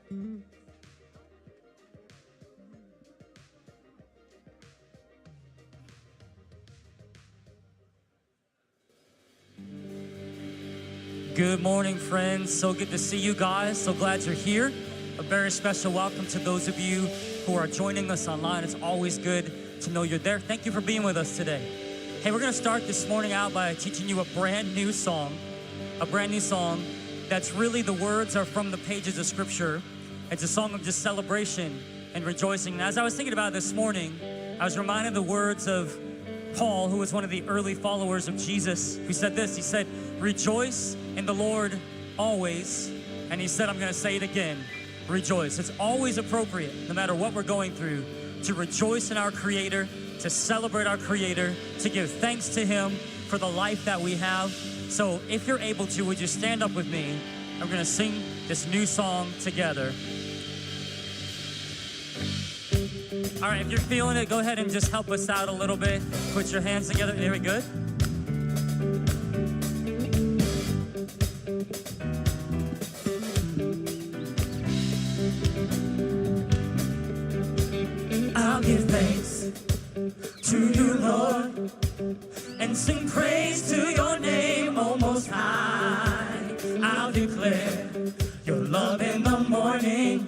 Good morning, friends. So good to see you guys. So glad you're here. A very special welcome to those of you who are joining us online. It's always good to know you're there. Thank you for being with us today. Hey, we're going to start this morning out by teaching you a brand new song that's really, the words are from the pages of Scripture. It's a song of just celebration and rejoicing. And as I was thinking about it this morning, I was reminded of the words of Paul, who was one of the early followers of Jesus, who said this. He said, "Rejoice in the Lord always." And he said, I'm going to say it again, rejoice. It's always appropriate, no matter what we're going through, to rejoice in our Creator, to celebrate our Creator, to give thanks to Him for the life that we have. So if you're able to, would you stand up with me? I'm going to sing this new song together. All right, if you're feeling it, go ahead and just help us out a little bit. Put your hands together. There we go. I'll give thanks to you, Lord, and sing praise to your name, O Most High. I'll declare your love in the morning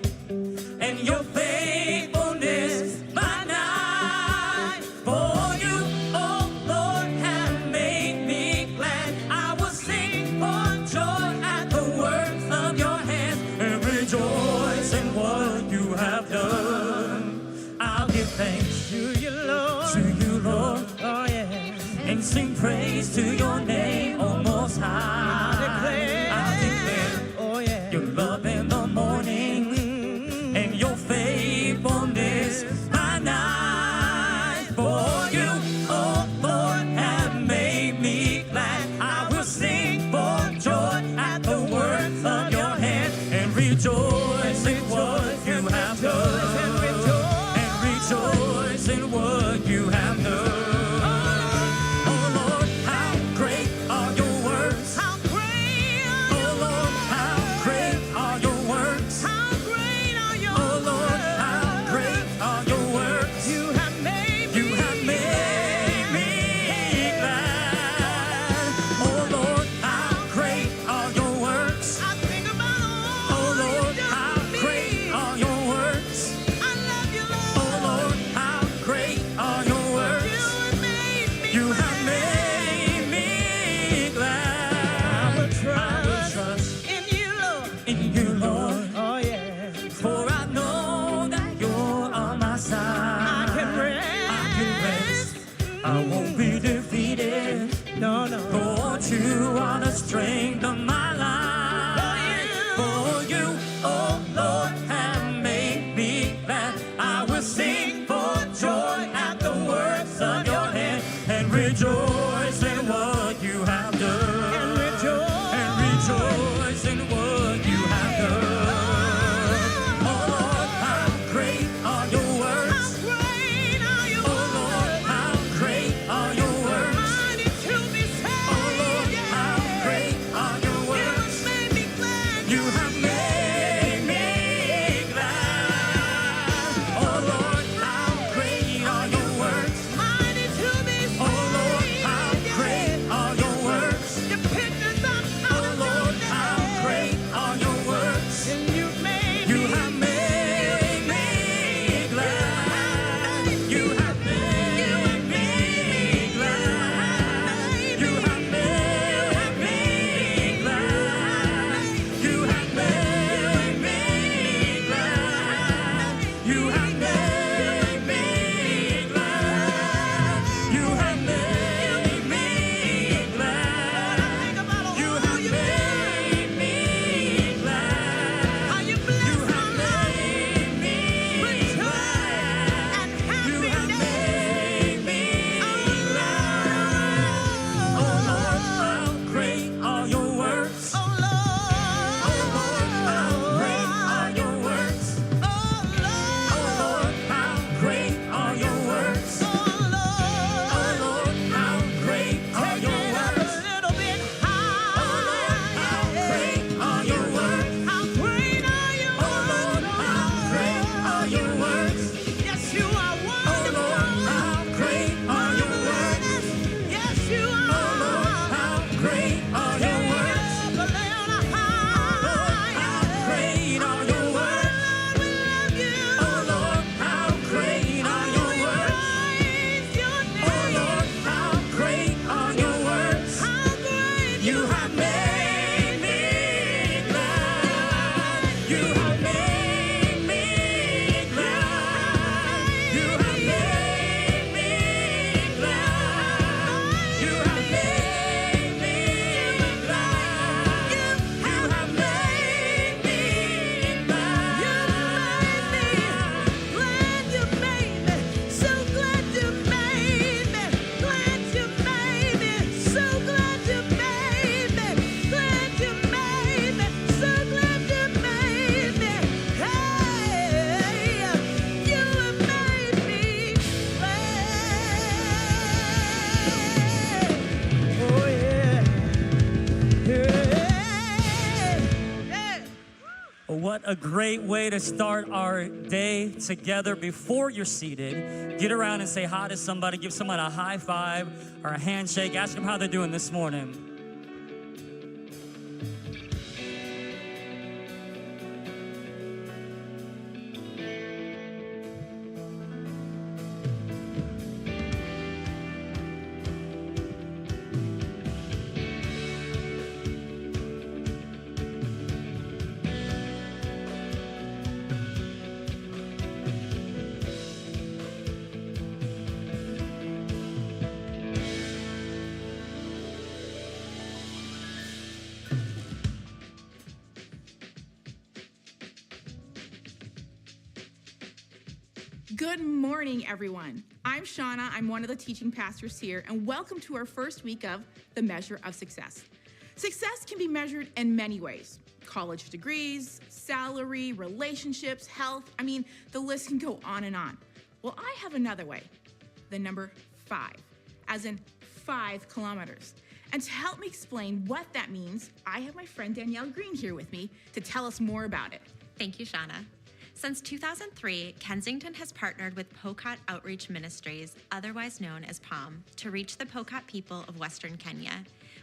and your faithfulness by night. For you, oh Lord, have made me glad. I will sing for joy at the works of your hands and rejoice in what you have done. I'll give thanks to you, Lord, oh yeah, and sing praise to your name, O Most High. I'll declare, oh yeah, your love in the morning and your faithfulness by night. For you, oh Lord, have made me glad. I will sing for joy at the works of your hand and rejoice in what you have done. And rejoice in what you have done. Strength of my life. For you, oh Lord, have made me glad. I will sing for joy at the works of your hand and rejoice in what you have done. And rejoice in what you have done. Oh Lord, how great are your works. Oh Lord, how great are your works. Oh Lord, how great You have made me glad. You have made me glad. You have made me glad. You have made me glad. You have made me glad. You made me so glad you made me. Glad you made me so glad you made me. Glad you made me so glad you made me. Hey, you have made me glad. Oh yeah. Yeah. What a great way to start our day together. Before you're seated, get around and say hi to somebody. Give someone a high five or a handshake. Ask them how they're doing this morning. Good morning, everyone. I'm Shauna. I'm one of the teaching pastors here, and welcome to our first week of The Measure of Success. Success can be measured in many ways. College degrees, salary, relationships, health. I mean, the list can go on and on. Well, I have another way. The number 5, as in 5 kilometers. And to help me explain what that means, I have my friend Danielle Green here with me to tell us more about it. Thank you, Shauna. Since 2003, Kensington has partnered with Pokot Outreach Ministries, otherwise known as POM, to reach the Pokot people of Western Kenya.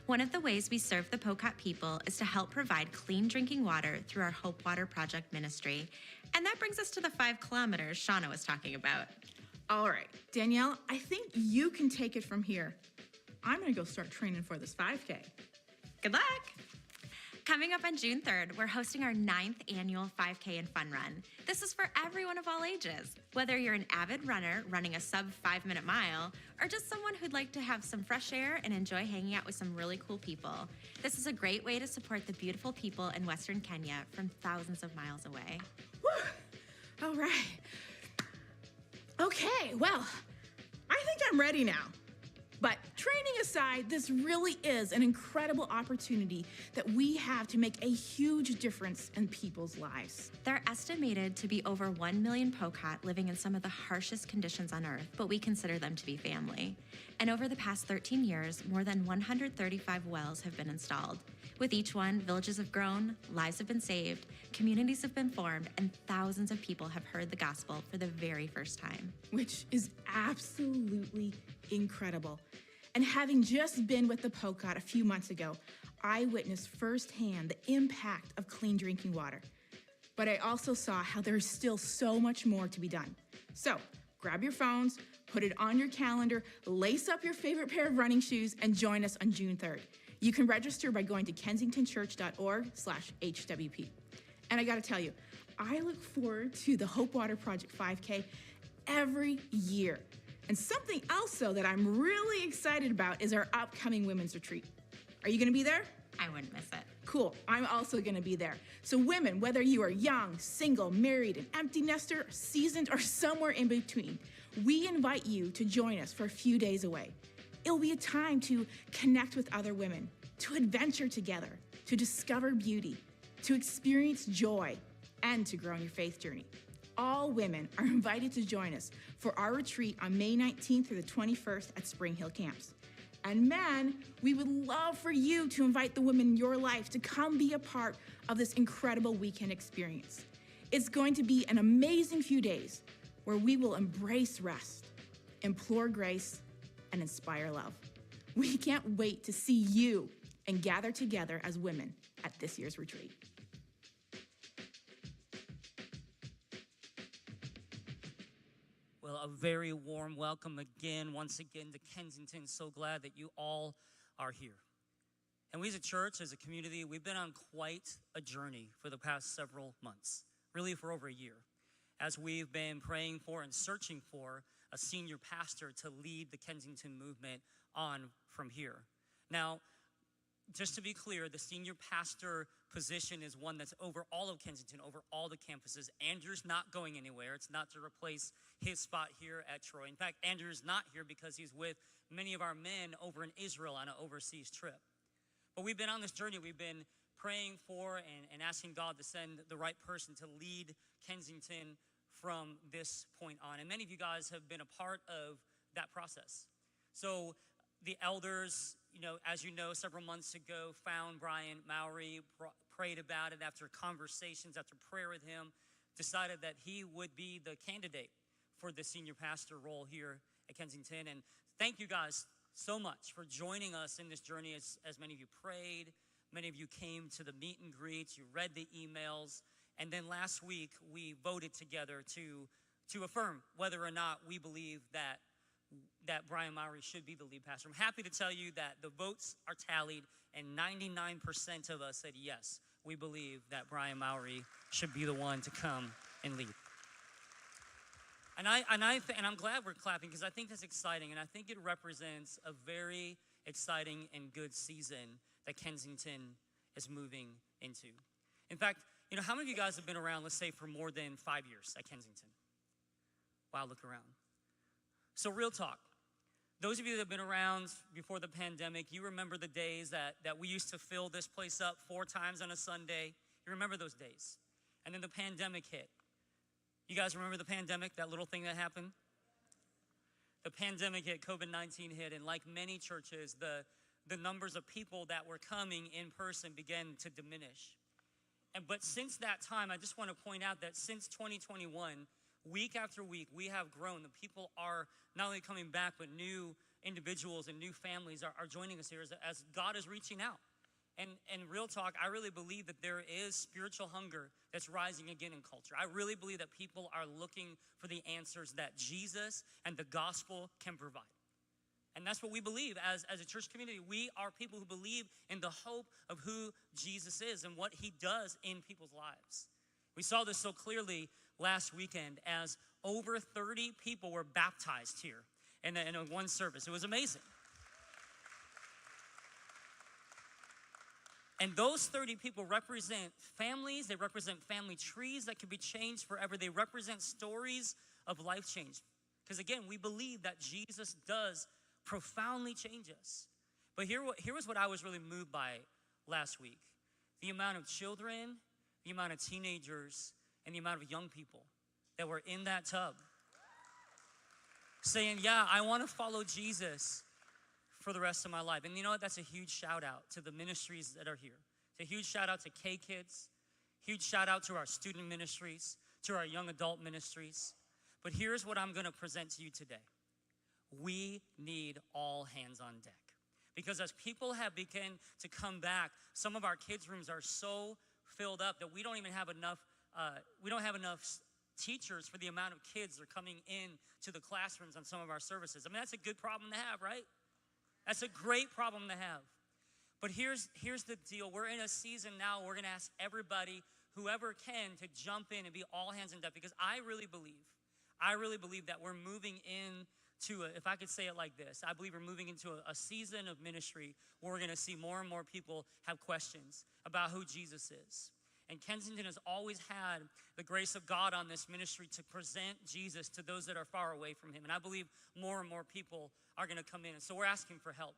One of the ways we serve the Pokot people is to help provide clean drinking water through our Hope Water Project ministry. And that brings us to the 5 kilometers Shauna was talking about. All right, Danielle, I think you can take it from here. I'm gonna go start training for this 5K. Good luck! Coming up on June 3rd, we're hosting our 9th annual 5K and Fun Run. This is for everyone of all ages. Whether you're an avid runner running a sub 5-minute mile, or just someone who'd like to have some fresh air and enjoy hanging out with some really cool people, this is a great way to support the beautiful people in Western Kenya from thousands of miles away. Woo! All right. Okay, well, I think I'm ready now. But training aside, this really is an incredible opportunity that we have to make a huge difference in people's lives. There are estimated to be over 1 million Pokot living in some of the harshest conditions on Earth, but we consider them to be family. And over the past 13 years, more than 135 wells have been installed. With each one, villages have grown, lives have been saved, communities have been formed, and thousands of people have heard the gospel for the very first time. Which is absolutely incredible. And having just been with the Pokot a few months ago, I witnessed firsthand the impact of clean drinking water. But I also saw how there's still so much more to be done. So grab your phones, put it on your calendar, lace up your favorite pair of running shoes, and join us on June 3rd. You can register by going to kensingtonchurch.org/HWP. And I gotta tell you, I look forward to the Hope Water Project 5K every year. And something else, though, that I'm really excited about is our upcoming women's retreat. Are you gonna be there? I wouldn't miss it. Cool, I'm also gonna be there. So women, whether you are young, single, married, an empty nester, seasoned, or somewhere in between, we invite you to join us for a few days away. It'll be a time to connect with other women, to adventure together, to discover beauty, to experience joy, and to grow in your faith journey. All women are invited to join us for our retreat on May 19th through the 21st at Spring Hill Camps. And men, we would love for you to invite the women in your life to come be a part of this incredible weekend experience. It's going to be an amazing few days where we will embrace rest, implore grace, and inspire love. We can't wait to see you and gather together as women at this year's retreat. Well, a very warm welcome again, once again, to Kensington. So glad that you all are here. And we as a church, as a community, we've been on quite a journey for the past several months, really for over a year, as we've been praying for and searching for a senior pastor to lead the Kensington movement on from here. Now, just to be clear, the senior pastor position is one that's over all of Kensington, over all the campuses. Andrew's not going anywhere. It's not to replace his spot here at Troy. In fact, Andrew's not here because he's with many of our men over in Israel on an overseas trip. But we've been on this journey. We've been praying for and asking God to send the right person to lead Kensington from this point on. And many of you guys have been a part of that process. So the elders, as you know, several months ago, found Brian Mowry, prayed about it after conversations, after prayer with him, decided that he would be the candidate for the senior pastor role here at Kensington. And thank you guys so much for joining us in this journey as many of you prayed, many of you came to the meet and greets, you read the emails, and then last week we voted together to affirm whether or not we believe that Brian Mowry should be the lead pastor. I'm happy to tell you that the votes are tallied and 99% of us said yes, we believe that Brian Mowry should be the one to come and lead. And I'm glad we're clapping because I think that's exciting, and I think it represents a very exciting and good season that Kensington is moving into. In fact, how many of you guys have been around, let's say, for more than 5 years at Kensington? Wow, look around. So real talk. Those of you that have been around before the pandemic, you remember the days that we used to fill this place up 4 times on a Sunday. You remember those days. And then the pandemic hit. You guys remember the pandemic, that little thing that happened? The pandemic hit, COVID-19 hit, and like many churches, the numbers of people that were coming in person began to diminish. But since that time, I just want to point out that since 2021, week after week, we have grown. The people are not only coming back, but new individuals and new families are joining us here as God is reaching out. And real talk, I really believe that there is spiritual hunger that's rising again in culture. I really believe that people are looking for the answers that Jesus and the gospel can provide. And that's what we believe as a church community. We are people who believe in the hope of who Jesus is and what he does in people's lives. We saw this so clearly last weekend as over 30 people were baptized here in one service. It was amazing. And those 30 people represent families. They represent family trees that can be changed forever. They represent stories of life change. Because again, we believe that Jesus does profoundly change us. But here was what I was really moved by last week. The amount of children, the amount of teenagers, and the amount of young people that were in that tub saying, yeah, I want to follow Jesus for the rest of my life. And you know what? That's a huge shout out to the ministries that are here. It's a huge shout out to K-Kids, huge shout out to our student ministries, to our young adult ministries. But here's what I'm going to present to you today. We need all hands on deck. Because as people have begun to come back, some of our kids' rooms are so filled up that we don't even have enough, teachers for the amount of kids that are coming in to the classrooms on some of our services. I mean, that's a good problem to have, right? That's a great problem to have. But here's the deal. We're in a season now, we're gonna ask everybody, whoever can, to jump in and be all hands on deck, because I really believe that we're moving into, if I could say it like this, I believe we're moving into a season of ministry where we're gonna see more and more people have questions about who Jesus is. And Kensington has always had the grace of God on this ministry to present Jesus to those that are far away from him. And I believe more and more people are gonna come in. And so we're asking for help.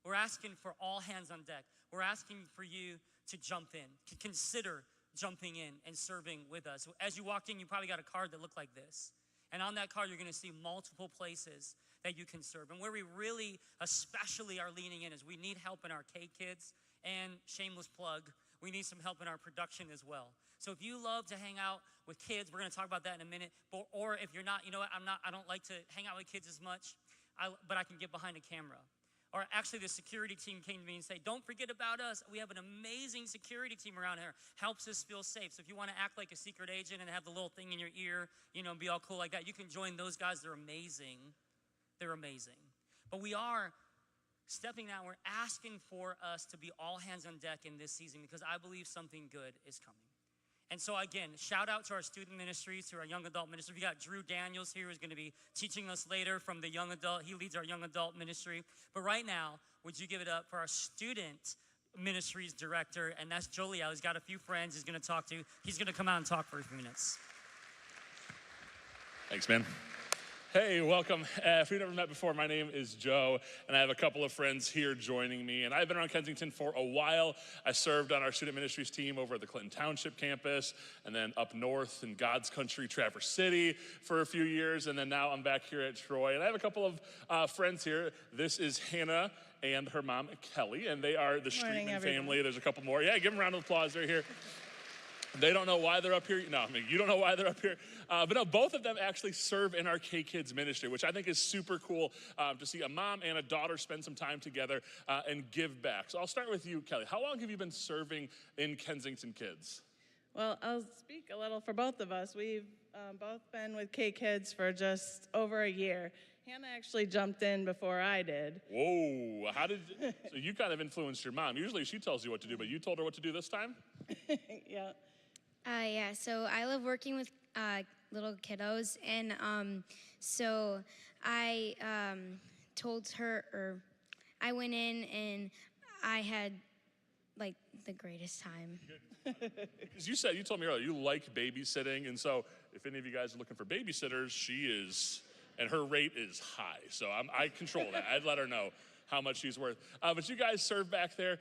We're asking for all hands on deck. We're asking for you to jump in, to consider jumping in and serving with us. As you walked in, you probably got a card that looked like this. And on that card, you're gonna see multiple places that you can serve. And where we really, especially are leaning in is we need help in our K-Kids, and shameless plug, we need some help in our production as well. So if you love to hang out with kids, we're gonna talk about that in a minute. Or if you're not, you know what, I don't like to hang out with kids as much, but I can get behind a camera. Or actually the security team came to me and said, don't forget about us. We have an amazing security team around here. Helps us feel safe. So if you wanna act like a secret agent and have the little thing in your ear, and be all cool like that, you can join those guys. They're amazing. They're amazing. But we are stepping out. We're asking for us to be all hands on deck in this season because I believe something good is coming. And so again, shout out to our student ministries, to our young adult ministry. We got Drew Daniels here who's going to be teaching us later from the young adult. He leads our young adult ministry. But right now, would you give it up for our student ministries director, and that's Joliel. He's got a few friends he's going to talk to. He's going to come out and talk for a few minutes. Thanks, man. Hey, welcome. If we've never met before, my name is Joe, and I have a couple of friends here joining me. And I've been around Kensington for a while. I served on our student ministries team over at the Clinton Township campus, and then up north in God's country, Traverse City, for a few years. And then now I'm back here at Troy. And I have a couple of friends here. This is Hannah and her mom, Kelly, and they are the Streetman family. There's a couple more. Yeah, give them a round of applause. They're here. They don't know why they're up here. No, I mean, you don't know why they're up here. But no, both of them actually serve in our K-Kids ministry, which I think is super cool to see a mom and a daughter spend some time together and give back. So I'll start with you, Kelly. How long have you been serving in Kensington Kids? Well, I'll speak a little for both of us. We've both been with K-Kids for just over a year. Hannah actually jumped in before I did. Whoa, so you kind of influenced your mom. Usually she tells you what to do, but you told her what to do this time? Yeah. Yeah, so I love working with little kiddos, and so I told her, or I went in and I had like the greatest time. Because you told me earlier, you like babysitting, and so if any of you guys are looking for babysitters, she is, and her rate is high, so I control that. I'd let her know how much she's worth. But you guys serve back there.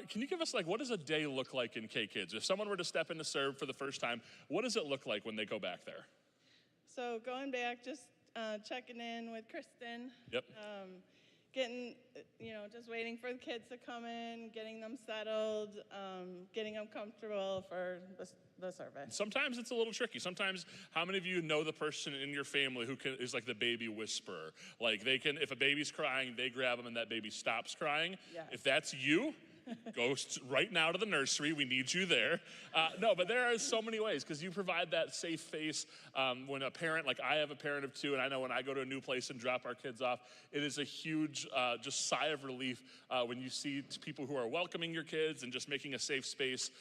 Can you give us, what does a day look like in K-Kids? If someone were to step in to serve for the first time, what does it look like when they go back there? So going back, just checking in with Kristen. Yep. Getting, just waiting for the kids to come in, getting them settled, getting them comfortable for the service. Sometimes it's a little tricky. Sometimes, how many of you know the person in your family who is like the baby whisperer? Like if a baby's crying, they grab them and that baby stops crying. Yes. If that's you, go right now to the nursery. We need you there. No, but there are so many ways because you provide that safe face when a parent, like I have a parent of two, and I know when I go to a new place and drop our kids off, it is a huge just sigh of relief when you see people who are welcoming your kids and just making a safe space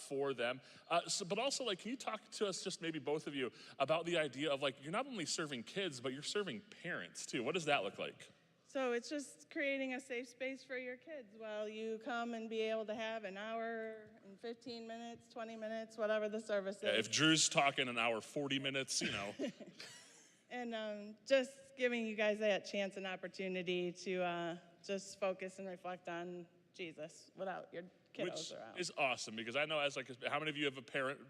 for them. But also, can you talk to us, just maybe both of you, about the idea of you're not only serving kids, but you're serving parents too. What does that look like? So it's just creating a safe space for your kids while you come and be able to have an hour and 15 minutes, 20 minutes, whatever the service is. Yeah, if Drew's talking an hour, 40 minutes, And just giving you guys that chance and opportunity to just focus and reflect on Jesus without your kiddos Which around. is awesome, because I know how many of you have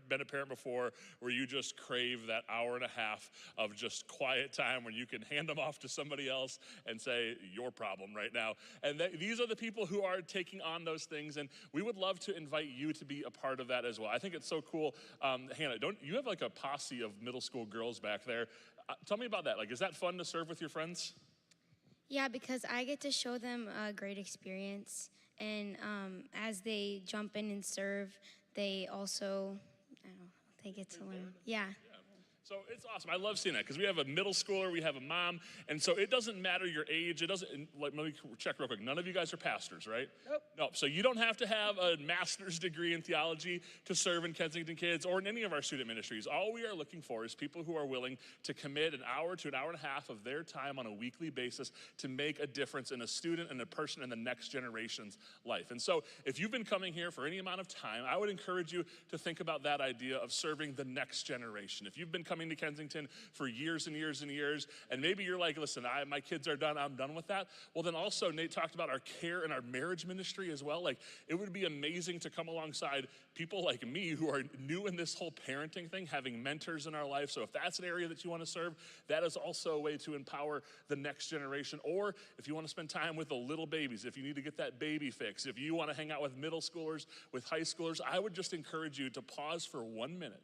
been a parent before where you just crave that hour and a half of just quiet time where you can hand them off to somebody else and say, your problem right now. And these are the people who are taking on those things, and we would love to invite you to be a part of that as well. I think it's so cool. Hannah, you have a posse of middle school girls back there. Tell me about that. Is that fun to serve with your friends? Yeah, because I get to show them a great experience, and as they jump in and serve, they also, they get to learn. Yeah. So it's awesome. I love seeing that because we have a middle schooler, we have a mom, and so it doesn't matter your age. It doesn't, let me check real quick. None of you guys are pastors, right? Nope. No, so you don't have to have a master's degree in theology to serve in Kensington Kids or in any of our student ministries. All we are looking for is people who are willing to commit an hour to an hour and a half of their time on a weekly basis to make a difference in a student and a person in the next generation's life. And so if you've been coming here for any amount of time, I would encourage you to think about that idea of serving the next generation. If you've been coming to Kensington for years and years and years, and maybe you're like, listen, my kids are done, I'm done with that. Well, then also Nate talked about our care and our marriage ministry as well. It would be amazing to come alongside people like me who are new in this whole parenting thing, having mentors in our life. So if that's an area that you want to serve, that is also a way to empower the next generation. Or if you want to spend time with the little babies, if you need to get that baby fix, if you want to hang out with middle schoolers, with high schoolers, I would just encourage you to pause for 1 minute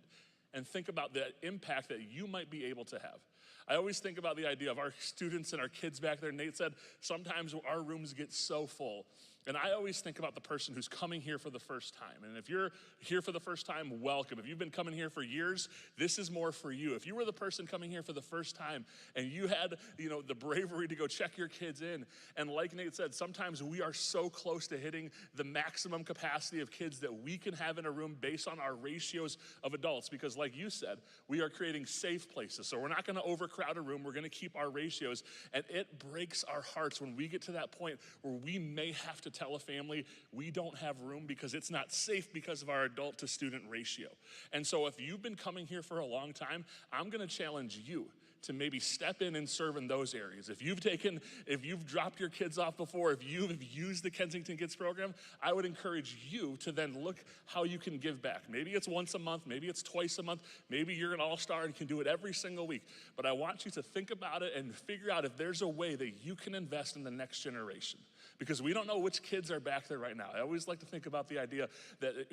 and think about the impact that you might be able to have. I always think about the idea of our students and our kids back there. Nate said sometimes our rooms get so full And I always think about the person who's coming here for the first time. And if you're here for the first time, welcome. If you've been coming here for years, this is more for you. If you were the person coming here for the first time and you had, the bravery to go check your kids in, and like Nate said, sometimes we are so close to hitting the maximum capacity of kids that we can have in a room based on our ratios of adults. Because like you said, we are creating safe places. So we're not gonna overcrowd a room, we're gonna keep our ratios. And it breaks our hearts when we get to that point where we may have to tell a family we don't have room because it's not safe because of our adult to student ratio. And so if you've been coming here for a long time, I'm gonna challenge you to maybe step in and serve in those areas. If you've dropped your kids off before, if you've used the Kensington Kids program, I would encourage you to then look how you can give back. Maybe it's once a month, maybe it's twice a month, maybe you're an all-star and can do it every single week. But I want you to think about it and figure out if there's a way that you can invest in the next generation. Because we don't know which kids are back there right now. I always like to think about the idea that,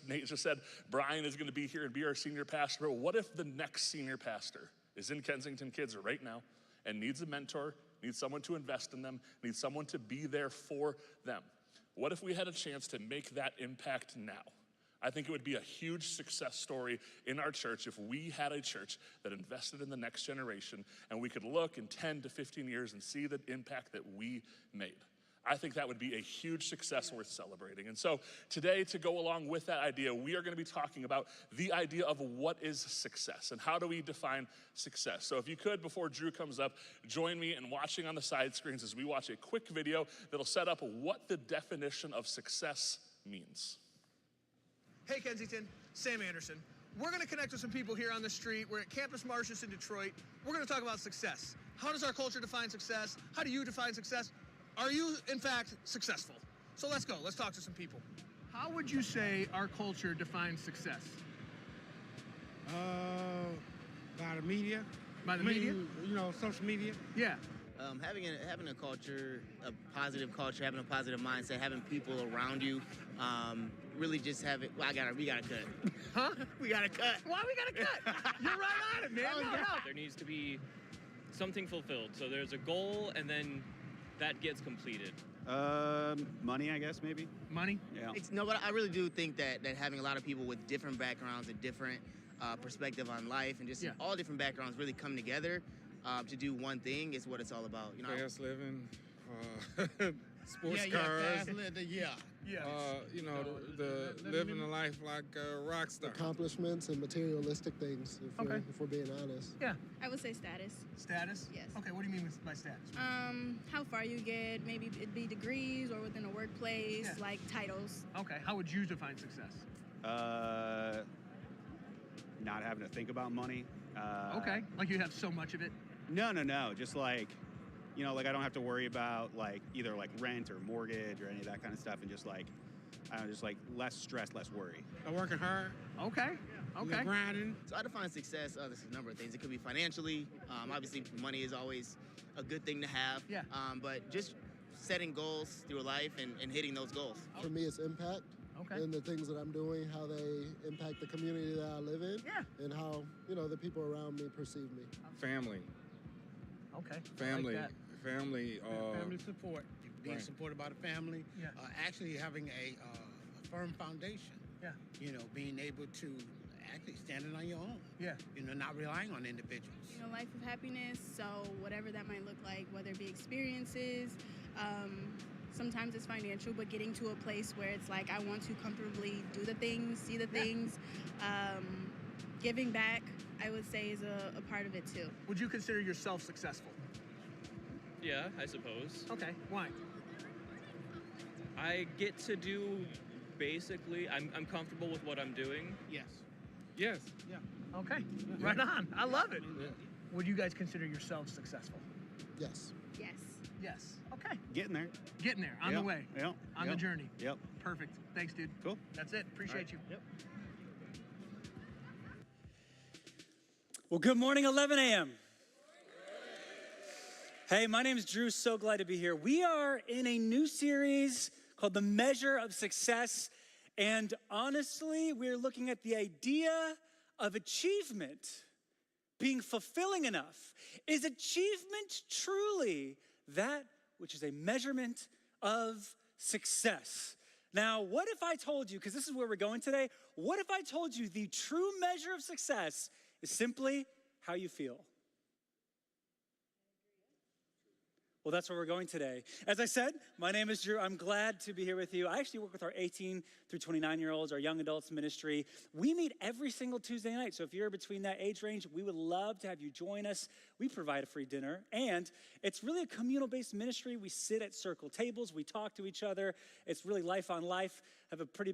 Nate just said, Brian is gonna be here and be our senior pastor. But what if the next senior pastor is in Kensington Kids right now and needs a mentor, needs someone to invest in them, needs someone to be there for them? What if we had a chance to make that impact now? I think it would be a huge success story in our church if we had a church that invested in the next generation and we could look in 10 to 15 years and see the impact that we made. I think that would be a huge success worth celebrating. And so today, to go along with that idea, we are going to be talking about the idea of what is success and how do we define success. So if you could, before Drew comes up, join me in watching on the side screens as we watch a quick video that'll set up what the definition of success means. Hey Kensington, Sam Anderson. We're going to connect with some people here on the street. We're at Campus Martius in Detroit. We're going to talk about success. How does our culture define success? How do you define success? Are you, in fact, successful? So let's go. Let's talk to some people. How would you say our culture defines success? By the media. By the media? Social media. Yeah. Having a culture, a positive culture, having a positive mindset, having people around you, really just have it. Well, we gotta cut. Huh? We gotta cut. Why we gotta cut? You're right on it, man. No. There needs to be something fulfilled. So there's a goal, and then that gets completed. Money, I guess, maybe. Money? Yeah. But I really do think that having a lot of people with different backgrounds, a different perspective on life, and just all different backgrounds really come together to do one thing is what it's all about. Fast living, sports cars. Living a life like a rock star. Accomplishments and materialistic things, if we're being honest. Yeah. I would say status. Status? Yes. Okay, what do you mean by status? How far you get, maybe it'd be degrees or within a workplace, like titles. Okay, how would you define success? Not having to think about money. Okay, like you have so much of it? No. Just like I don't have to worry about either rent or mortgage or any of that kind of stuff, and just less stress, less worry. I'm working hard. Okay. Grinding. So I define success, there's a number of things. It could be financially. Obviously, money is always a good thing to have. Yeah. But just setting goals through life and hitting those goals. For me, it's impact. Okay. And the things that I'm doing, how they impact the community that I live in. Yeah. And how, the people around me perceive me. Family. Okay. Family. Like that. Family. Family support. Being Right. supported by the family. Yeah. Actually having a firm foundation. Yeah. Being able to actually standing on your own. Yeah. Not relying on individuals. Life of happiness, so whatever that might look like, whether it be experiences, sometimes it's financial, but getting to a place where it's like I want to comfortably do the things, see the things, giving back, I would say is a part of it too. Would you consider yourself successful? Yeah, I suppose. Okay, why? I get to do basically, I'm comfortable with what I'm doing. Yes. Yes. Yeah. Okay, right on. I love it. Yeah. Would you guys consider yourselves successful? Yes. Yes. Yes. Okay. Getting there. Getting there, on the way, Yep. on the journey. Yep. Perfect. Thanks, dude. Cool. That's it. Appreciate you. Yep. Well, good morning, 11 a.m. Hey, my name is Drew. So glad to be here. We are in a new series called The Measure of Success. And honestly, we're looking at the idea of achievement being fulfilling enough. Is achievement truly that which is a measurement of success. Now, what if I told you, because this is where we're going today, what if I told you the true measure of success is simply how you feel? Well, that's where we're going today. As I said, my name is Drew. I'm glad to be here with you. I actually work with our 18 through 29-year-olds, our young adults ministry. We meet every single Tuesday night. So if you're between that age range, we would love to have you join us. We provide a free dinner. And it's really a communal-based ministry. We sit at circle tables. We talk to each other. It's really life on life. I have a pretty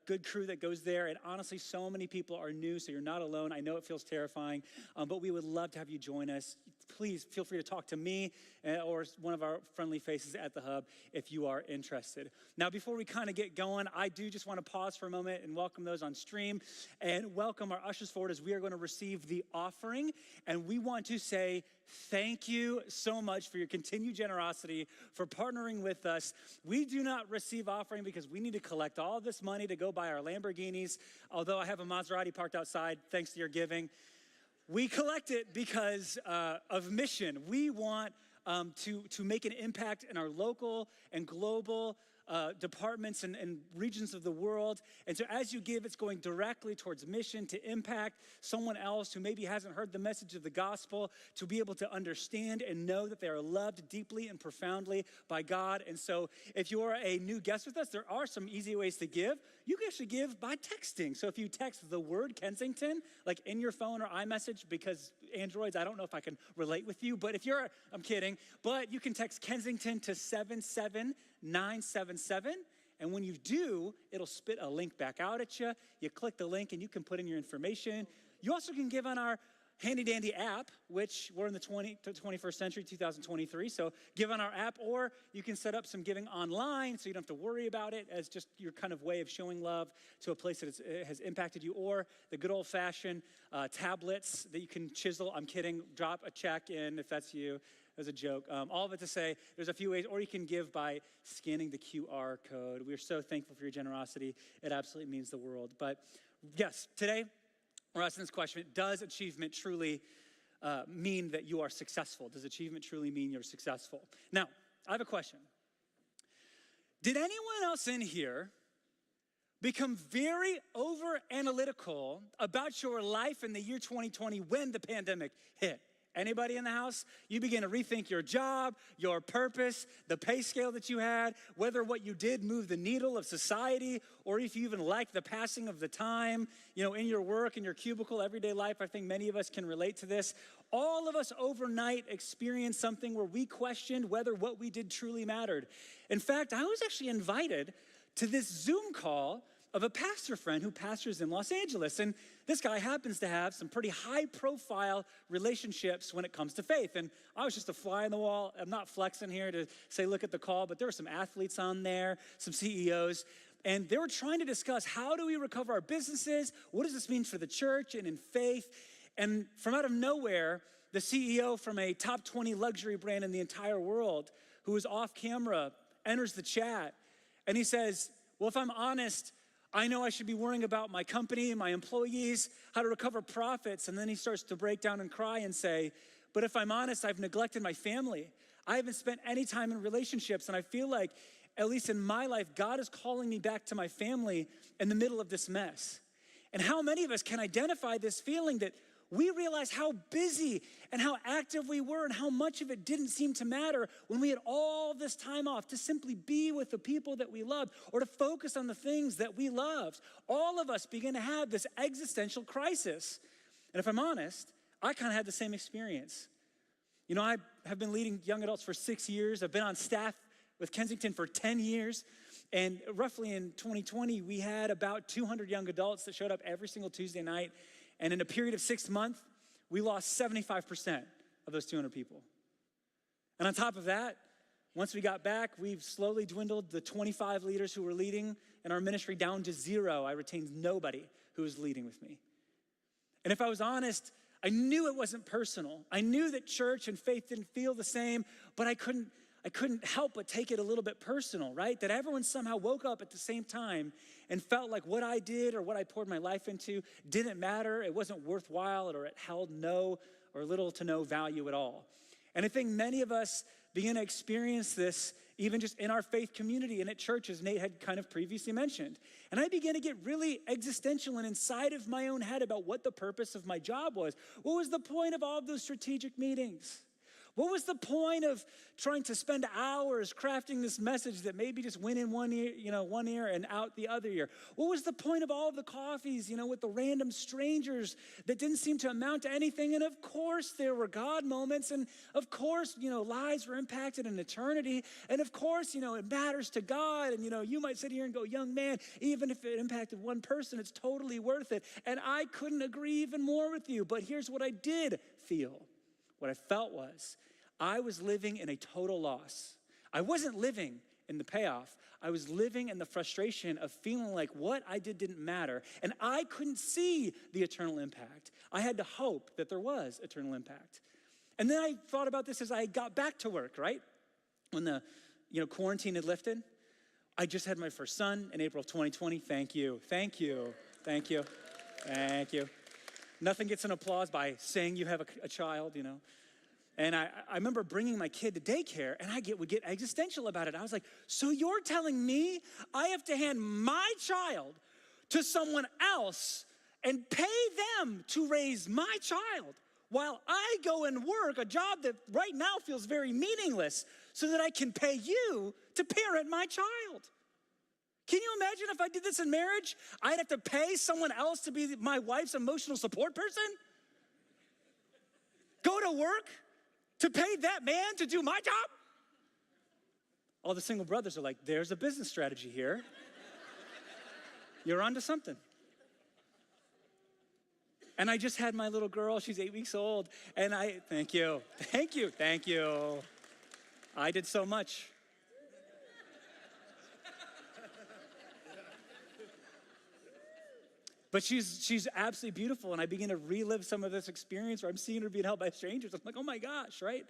good crew that goes there. And honestly, so many people are new, so you're not alone. I know it feels terrifying, but we would love to have you join us. Please feel free to talk to me or one of our friendly faces at the Hub if you are interested. Now, before we kind of get going, I do just want to pause for a moment and welcome those on stream and welcome our ushers forward as we are going to receive the offering. And we want to say thank you so much for your continued generosity, for partnering with us. We do not receive offering because we need to collect all this money to go buy our Lamborghinis. Although I have a Maserati parked outside, thanks to your giving. We collect it because of mission. We want to make an impact in our local and global departments and regions of the world. And so as you give, it's going directly towards mission to impact someone else who maybe hasn't heard the message of the gospel, to be able to understand and know that they are loved deeply and profoundly by God. And so if you're a new guest with us, there are some easy ways to give. You can actually give by texting. So if you text the word Kensington, like in your phone or iMessage, because Androids, I don't know if I can relate with you, but if you're, I'm kidding, but you can text Kensington to 77977. And when you do, it'll spit a link back out at you. You click the link and you can put in your information. You also can give on our handy dandy app, which we're in the 21st century, 2023. So give on our app, or you can set up some giving online so you don't have to worry about it as just your kind of way of showing love to a place that has impacted you, or the good old fashioned tablets that you can chisel. I'm kidding. Drop a check in if that's you. As a joke. All of it to say, there's a few ways, or you can give by scanning the QR code. We're so thankful for your generosity. It absolutely means the world. But yes, today we're asking this question: does achievement truly mean that you are successful? Does achievement truly mean you're successful? Now, I have a question. Did anyone else in here become very over-analytical about your life in the year 2020 when the pandemic hit? Anybody in the house? You begin to rethink your job, your purpose, the pay scale that you had, whether what you did moved the needle of society, or if you even liked the passing of the time, in your work, in your cubicle, everyday life. I think many of us can relate to this. All of us overnight experienced something where we questioned whether what we did truly mattered. In fact, I was actually invited to this Zoom call of a pastor friend who pastors in Los Angeles. And this guy happens to have some pretty high-profile relationships when it comes to faith. And I was just a fly on the wall. I'm not flexing here to say, look at the call, but there were some athletes on there, some CEOs, and they were trying to discuss, how do we recover our businesses? What does this mean for the church and in faith? And from out of nowhere, the CEO from a top 20 luxury brand in the entire world, who was off camera, enters the chat, and he says, well, if I'm honest, I know I should be worrying about my company, my employees, how to recover profits. And then he starts to break down and cry and say, but if I'm honest, I've neglected my family. I haven't spent any time in relationships. And I feel like, at least in my life, God is calling me back to my family in the middle of this mess. And how many of us can identify this feeling that we realize how busy and how active we were and how much of it didn't seem to matter when we had all this time off to simply be with the people that we loved or to focus on the things that we loved. All of us begin to have this existential crisis. And if I'm honest, I kind of had the same experience. I have been leading young adults for 6 years. I've been on staff with Kensington for 10 years. And roughly in 2020, we had about 200 young adults that showed up every single Tuesday night. And in a period of 6 months, we lost 75% of those 200 people. And on top of that, once we got back, we've slowly dwindled the 25 leaders who were leading in our ministry down to 0. I retained nobody who was leading with me. And if I was honest, I knew it wasn't personal. I knew that church and faith didn't feel the same, but I couldn't help but take it a little bit personal, right? That everyone somehow woke up at the same time and felt like what I did or what I poured my life into didn't matter. It wasn't worthwhile, or it held no or little to no value at all. And I think many of us begin to experience this even just in our faith community and at church, as Nate had kind of previously mentioned. And I began to get really existential and inside of my own head about what the purpose of my job was. What was the point of all of those strategic meetings? What was the point of trying to spend hours crafting this message that maybe just went in one ear and out the other ear? What was the point of all of the coffees, with the random strangers that didn't seem to amount to anything? And of course there were God moments, and of course, lives were impacted in eternity. And of course, it matters to God. And you might sit here and go, young man, even if it impacted one person, it's totally worth it. And I couldn't agree even more with you. But here's what I did feel. What I felt was I was living in a total loss. I wasn't living in the payoff. I was living in the frustration of feeling like what I did didn't matter, and I couldn't see the eternal impact. I had to hope that there was eternal impact. And then I thought about this as I got back to work, right? When the quarantine had lifted. I just had my first son in April of 2020. Thank you. Nothing gets an applause by saying you have a child, And I remember bringing my kid to daycare, and I would get existential about it. I was like, so you're telling me I have to hand my child to someone else and pay them to raise my child while I go and work a job that right now feels very meaningless so that I can pay you to parent my child? Can you imagine if I did this in marriage? I'd have to pay someone else to be my wife's emotional support person? Go to work to pay that man to do my job? All the single brothers are like, there's a business strategy here. You're onto something. And I just had my little girl, she's 8 weeks old, and thank you. I did so much. But she's absolutely beautiful, and I begin to relive some of this experience where I'm seeing her being held by strangers. I'm like, oh my gosh, right?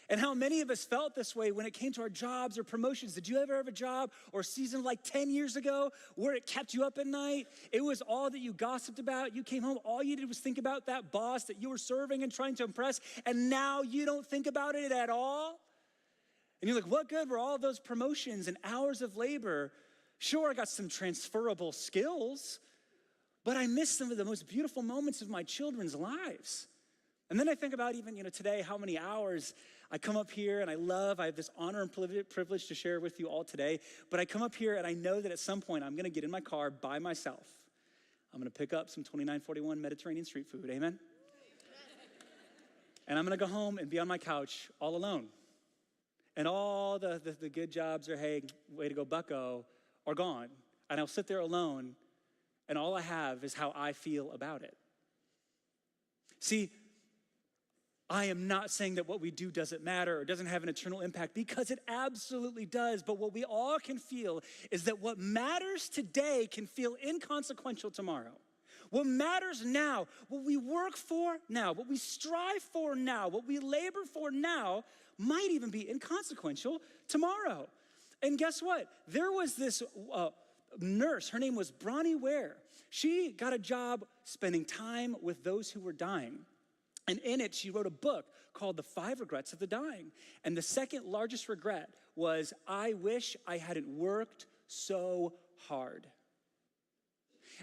And how many of us felt this way when it came to our jobs or promotions. Did you ever have a job or season like 10 years ago where it kept you up at night? It was all that you gossiped about. You came home, all you did was think about that boss that you were serving and trying to impress, and now you don't think about it at all? And you're like, what good were all those promotions and hours of labor? Sure, I got some transferable skills, but I miss some of the most beautiful moments of my children's lives. And then I think about even, today, how many hours I come up here and I have this honor and privilege to share with you all today, but I come up here and I know that at some point I'm gonna get in my car by myself. I'm gonna pick up some 2941 Mediterranean street food, amen? And I'm gonna go home and be on my couch all alone. And all the good jobs or, hey, way to go bucko, are gone. And I'll sit there alone, and all I have is how I feel about it. See, I am not saying that what we do doesn't matter or doesn't have an eternal impact, because it absolutely does. But what we all can feel is that what matters today can feel inconsequential tomorrow. What matters now, what we work for now, what we strive for now, what we labor for now, might even be inconsequential tomorrow. And guess what? There was this nurse, her name was Bronnie Ware. She got a job spending time with those who were dying. And in it, she wrote a book called The 5 Regrets of the Dying. And the second largest regret was, I wish I hadn't worked so hard.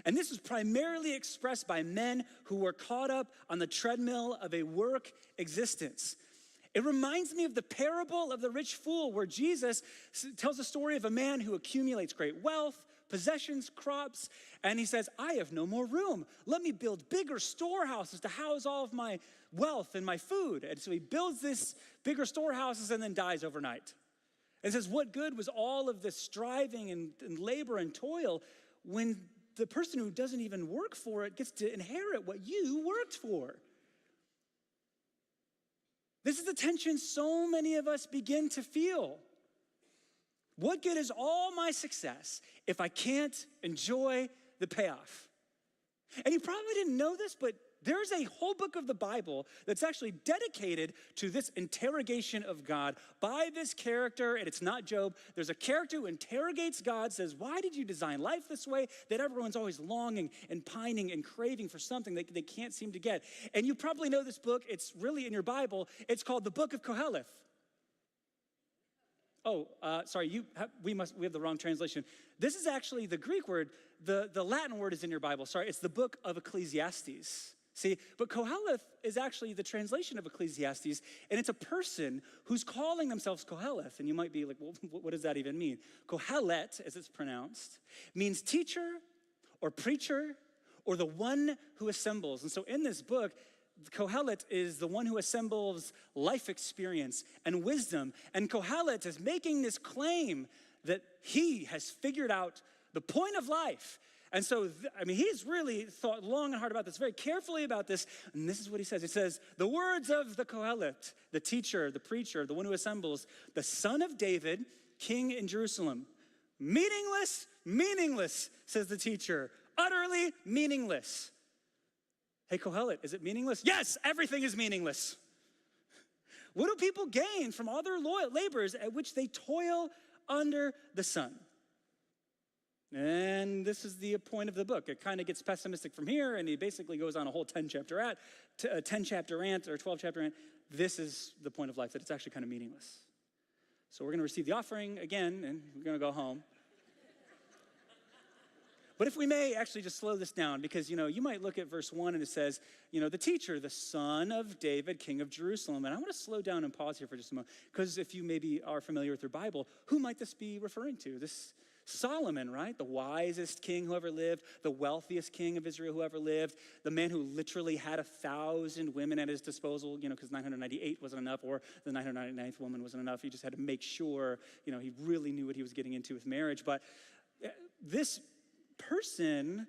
And this was primarily expressed by men who were caught up on the treadmill of a work existence. It reminds me of the parable of the rich fool, where Jesus tells the story of a man who accumulates great wealth, possessions, crops, and he says, I have no more room. Let me build bigger storehouses to house all of my wealth and my food. And so he builds this bigger storehouses and then dies overnight. And says, what good was all of this striving and labor and toil when the person who doesn't even work for it gets to inherit what you worked for? This is the tension so many of us begin to feel. What good is all my success if I can't enjoy the payoff? And you probably didn't know this, but there's a whole book of the Bible that's actually dedicated to this interrogation of God by this character, and it's not Job. There's a character who interrogates God, says, why did you design life this way, that everyone's always longing and pining and craving for something that they can't seem to get? And you probably know this book. It's really in your Bible. It's called the Book of Koheleth. sorry, we have the wrong translation. This is actually the Greek word. The Latin word is in your Bible. Sorry, it's the book of Ecclesiastes. See, but Koheleth is actually the translation of Ecclesiastes, and it's a person who's calling themselves Koheleth. And you might be like, well, what does that even mean? Kohelet, as it's pronounced, means teacher or preacher or the one who assembles. And so in this book, Kohelet is the one who assembles life experience and wisdom. And Kohelet is making this claim that he has figured out the point of life. And so, he's really thought long and hard about this, very carefully about this. And this is what he says. He says, the words of the Kohelet, the teacher, the preacher, the one who assembles, the son of David, king in Jerusalem. Meaningless, meaningless, says the teacher. Utterly meaningless. Hey, Kohelet, is it meaningless? Yes, everything is meaningless. What do people gain from all their labors at which they toil under the sun? And this is the point of the book. It kind of gets pessimistic from here, and he basically goes on a whole 10-chapter rant or 12-chapter rant. This is the point of life, that it's actually kind of meaningless. So we're going to receive the offering again, and we're going to go home. But if we may actually just slow this down, because, you might look at verse 1 and it says, the teacher, the son of David, king of Jerusalem. And I want to slow down and pause here for just a moment, because if you maybe are familiar with your Bible, who might this be referring to? This Solomon, right? The wisest king who ever lived, the wealthiest king of Israel who ever lived, the man who literally had 1,000 women at his disposal, because 998 wasn't enough, or the 999th woman wasn't enough. He just had to make sure, he really knew what he was getting into with marriage. But this person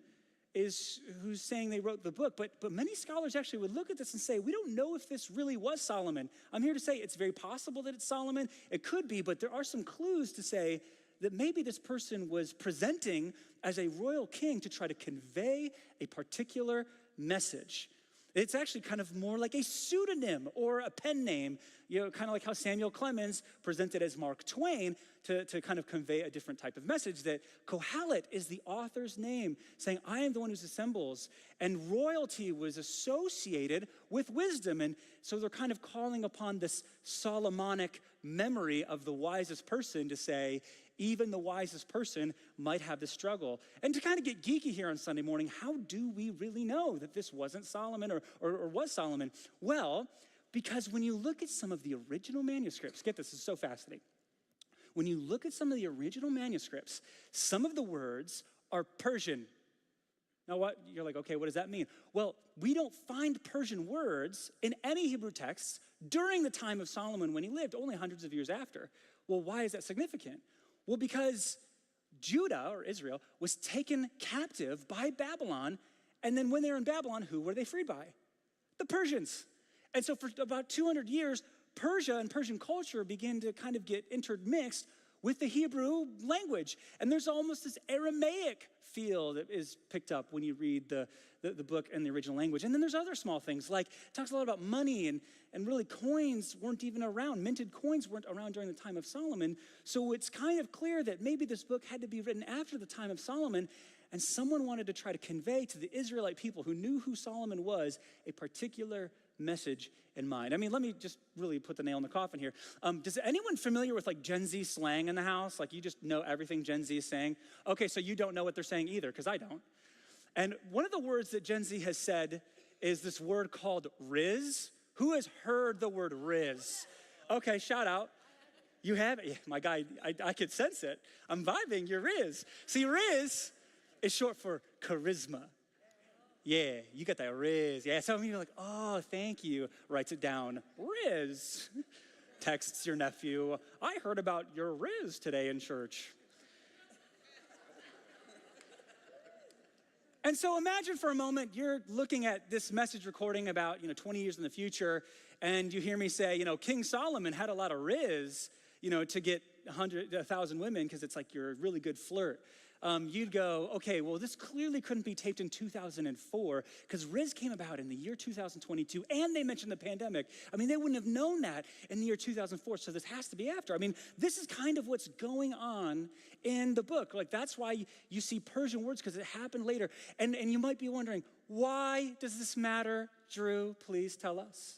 is who's saying they wrote the book, but many scholars actually would look at this and say, we don't know if this really was Solomon. I'm here to say it's very possible that it's Solomon. It could be, but there are some clues to say that maybe this person was presenting as a royal king to try to convey a particular message. It's actually kind of more like a pseudonym or a pen name, kind of like how Samuel Clemens presented as Mark Twain to kind of convey a different type of message, that Kohelet is the author's name, saying, I am the one who assembles. And royalty was associated with wisdom. And so they're kind of calling upon this Solomonic memory of the wisest person to say, even the wisest person might have this struggle. And to kind of get geeky here on Sunday morning, how do we really know that this wasn't Solomon or was Solomon? Well, because when you look at some of the original manuscripts, get this is so fascinating. When you look at some of the original manuscripts, some of the words are Persian. Now what? You're like, okay, what does that mean? Well, we don't find Persian words in any Hebrew texts during the time of Solomon when he lived, only hundreds of years after. Well, why is that significant? Well, because Judah, or Israel, was taken captive by Babylon, and then when they were in Babylon, who were they freed by? The Persians. And so for about 200 years, Persia and Persian culture began to kind of get intermixed with the Hebrew language. And there's almost this Aramaic feel that is picked up when you read the book in the original language. And then there's other small things, like it talks a lot about money, and really coins weren't even around. Minted coins weren't around during the time of Solomon. So it's kind of clear that maybe this book had to be written after the time of Solomon, and someone wanted to try to convey to the Israelite people who knew who Solomon was a particular message in mind. Let me just really put the nail in the coffin here. Does anyone familiar with like Gen Z slang in the house? Like you just know everything Gen Z is saying? Okay, so you don't know what they're saying either, because I don't. And one of the words that Gen Z has said is this word called Riz. Who has heard the word Riz? Okay, shout out. You have it? Yeah, my guy, I could sense it. I'm vibing, you're Riz. See, Riz is short for charisma. Yeah, you got that Riz. Yeah, some of you are like, oh, thank you. Writes it down. Riz. Texts your nephew, I heard about your Riz today in church. And so imagine for a moment, you're looking at this message recording about, 20 years in the future, and you hear me say, King Solomon had a lot of Riz, to get 1,000 women, because it's like you're a really good flirt. You'd go, okay, well, this clearly couldn't be taped in 2004, because Riz came about in the year 2022, and they mentioned the pandemic. They wouldn't have known that in the year 2004, so this has to be after. This is kind of what's going on in the book. Like, that's why you see Persian words, because it happened later. And you might be wondering, why does this matter? Drew, please tell us.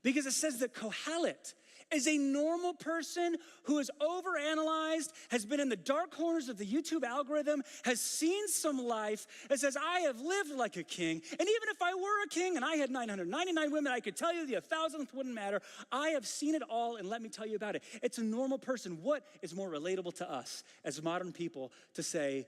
Because it says that Kohelet is a normal person who has overanalyzed, has been in the dark corners of the YouTube algorithm, has seen some life, and says, I have lived like a king. And even if I were a king and I had 999 women, I could tell you the 1,000th wouldn't matter. I have seen it all, and let me tell you about it. It's a normal person. What is more relatable to us as modern people to say,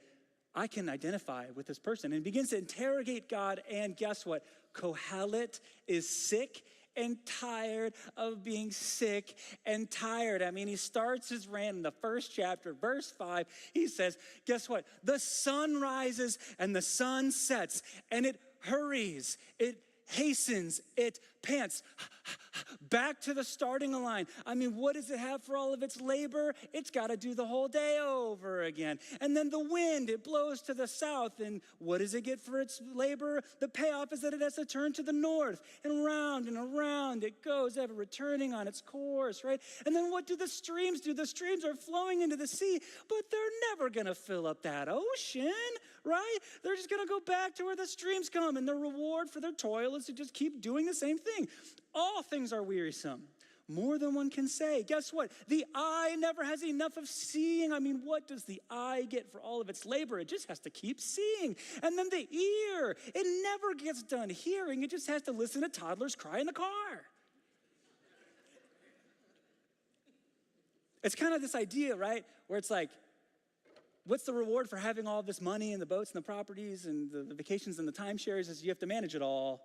I can identify with this person? And he begins to interrogate God, and guess what? Kohelet is sick and tired of being sick and tired. I mean, he starts his rant in the first chapter, verse 5. He says, guess what? The sun rises and the sun sets, and it hurries, it hastens, it pants back to the starting line. I mean, what does it have for all of its labor? It's got to do the whole day over again. And then the wind, it blows to the south. And what does it get for its labor? The payoff is that it has to turn to the north, and around it goes, ever returning on its course, right? And then what do the streams do? The streams are flowing into the sea, but they're never going to fill up that ocean, right? They're just going to go back to where the streams come, and the reward for their toil is to just keep doing the same thing. All things are wearisome, more than one can say. Guess what? The eye never has enough of seeing. I mean, what does the eye get for all of its labor? It just has to keep seeing. And then the ear, it never gets done hearing. It just has to listen to toddlers cry in the car. It's kind of this idea, right, where it's like, what's the reward for having all this money and the boats and the properties and the vacations and the timeshares? Is you have to manage it all.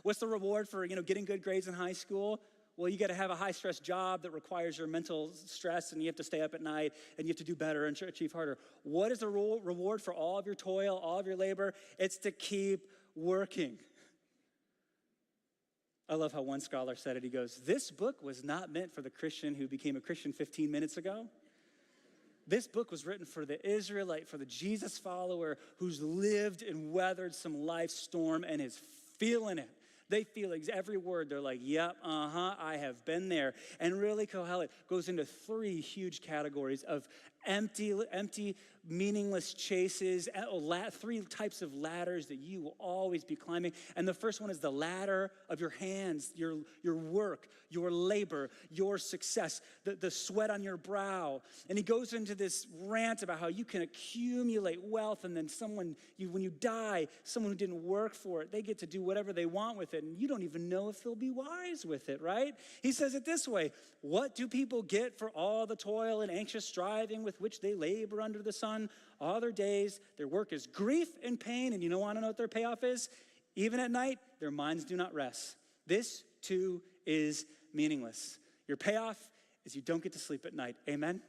What's the reward for, getting good grades in high school? Well, you got to have a high-stress job that requires your mental stress, and you have to stay up at night, and you have to do better and achieve harder. What is the reward for all of your toil, all of your labor? It's to keep working. I love how one scholar said it. He goes, this book was not meant for the Christian who became a Christian 15 minutes ago. This book was written for the Israelite, for the Jesus follower who's lived and weathered some life storm and is feeling it. They feel every word. They're like, yep, I have been there. And really, Kohelet goes into three huge categories of empty, meaningless chases, three types of ladders that you will always be climbing. And the first one is the ladder of your hands, your work, your labor, your success, the sweat on your brow. And he goes into this rant about how you can accumulate wealth, and then when you die, someone who didn't work for it, they get to do whatever they want with it, and you don't even know if they'll be wise with it, right? He says it this way: what do people get for all the toil and anxious striving with which they labor under the sun? All their days, their work is grief and pain, and you want to know what their payoff is? Even at night, their minds do not rest. This, too, is meaningless. Your payoff is you don't get to sleep at night. Amen?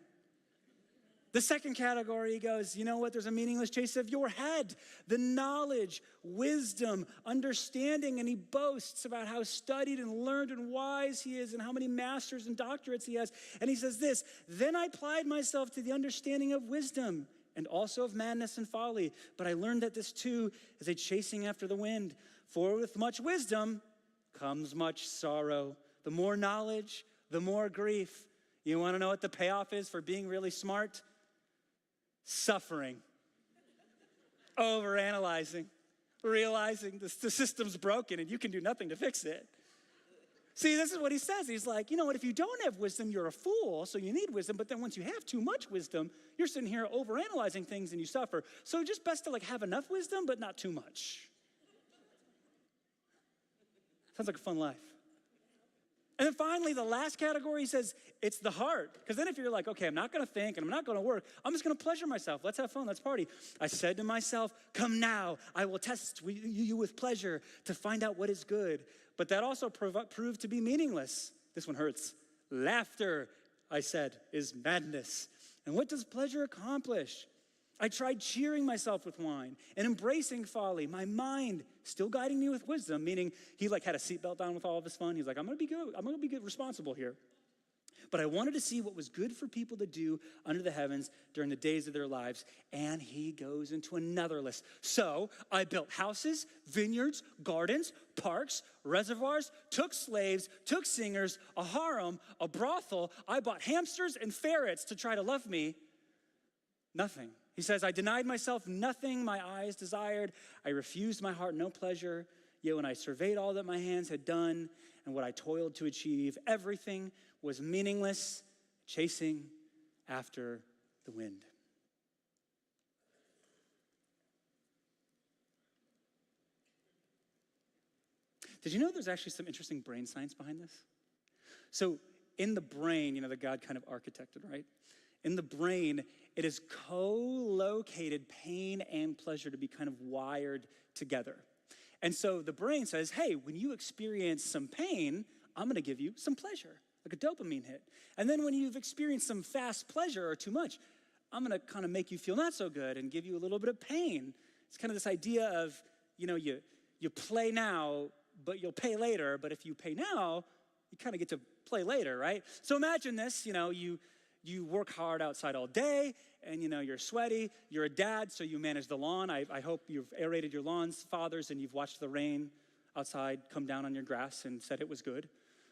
The second category, he goes, you know what? There's a meaningless chase of your head, the knowledge, wisdom, understanding, and he boasts about how studied and learned and wise he is and how many masters and doctorates he has. And he says this, then I applied myself to the understanding of wisdom and also of madness and folly. But I learned that this too is a chasing after the wind. For with much wisdom comes much sorrow. The more knowledge, the more grief. You want to know what the payoff is for being really smart? Suffering. Overanalyzing. Realizing the system's broken and you can do nothing to fix it. See, this is what he says. He's like, you know what, if you don't have wisdom, you're a fool, so you need wisdom. But then once you have too much wisdom, you're sitting here overanalyzing things and you suffer. So just best to have enough wisdom, but not too much. Sounds like a fun life. And then finally, the last category, he says, it's the heart. Because then if you're like, okay, I'm not going to think and I'm not going to work, I'm just going to pleasure myself. Let's have fun. Let's party. I said to myself, come now. I will test you with pleasure to find out what is good. But that also proved to be meaningless. This one hurts. Laughter, I said, is madness. And what does pleasure accomplish? I tried cheering myself with wine and embracing folly, my mind still guiding me with wisdom, meaning he had a seatbelt on with all of his fun. He's like, I'm going to be good. I'm going to be good, responsible here. But I wanted to see what was good for people to do under the heavens during the days of their lives. And he goes into another list. So I built houses, vineyards, gardens, parks, reservoirs, took slaves, took singers, a harem, a brothel. I bought hamsters and ferrets to try to love me. Nothing. He says, I denied myself nothing my eyes desired. I refused my heart no pleasure. Yet when I surveyed all that my hands had done and what I toiled to achieve, everything was meaningless, chasing after the wind. Did you know there's actually some interesting brain science behind this? So in the brain, that God kind of architected, right? In the brain, it is co-located pain and pleasure to be kind of wired together. And so the brain says, hey, when you experience some pain, I'm gonna give you some pleasure, like a dopamine hit. And then when you've experienced some fast pleasure or too much, I'm gonna kind of make you feel not so good and give you a little bit of pain. It's kind of this idea of, you play now, but you'll pay later. But if you pay now, you kind of get to play later, right? So imagine this, you work hard outside all day and you're sweaty. You're a dad, so you manage the lawn. I hope you've aerated your lawns, fathers, and you've watched the rain outside come down on your grass and said it was good.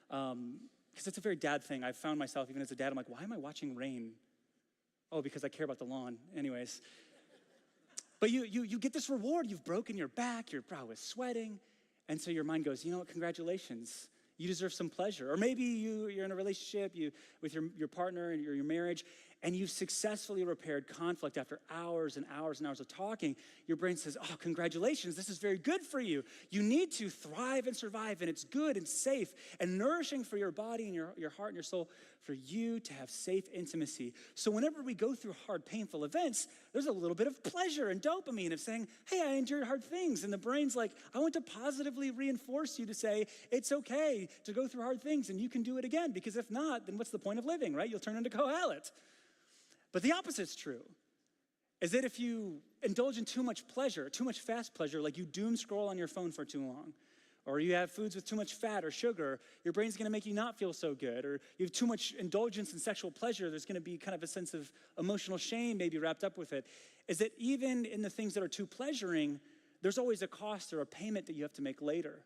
Because it's a very dad thing. I've found myself, even as a dad, I'm like, why am I watching rain? Oh, because I care about the lawn. Anyways. But you get this reward. You've broken your back. Your brow is sweating. And so your mind goes, you know what, congratulations. You deserve some pleasure. Or maybe you're in a relationship with your partner and your marriage, and you've successfully repaired conflict after hours and hours and hours of talking. Your brain says, oh, congratulations, this is very good for you. You need to thrive and survive, and it's good and safe and nourishing for your body and your heart and your soul for you to have safe intimacy. So whenever we go through hard, painful events, there's a little bit of pleasure and dopamine of saying, hey, I endured hard things. And the brain's like, I want to positively reinforce you to say, it's okay to go through hard things and you can do it again, because if not, then what's the point of living, right? You'll turn into Kohelet. But the opposite's true, is that if you indulge in too much pleasure, too much fast pleasure, like you doom scroll on your phone for too long, or you have foods with too much fat or sugar, your brain's gonna make you not feel so good, or you have too much indulgence in sexual pleasure, there's gonna be kind of a sense of emotional shame maybe wrapped up with it, is that even in the things that are too pleasuring, there's always a cost or a payment that you have to make later.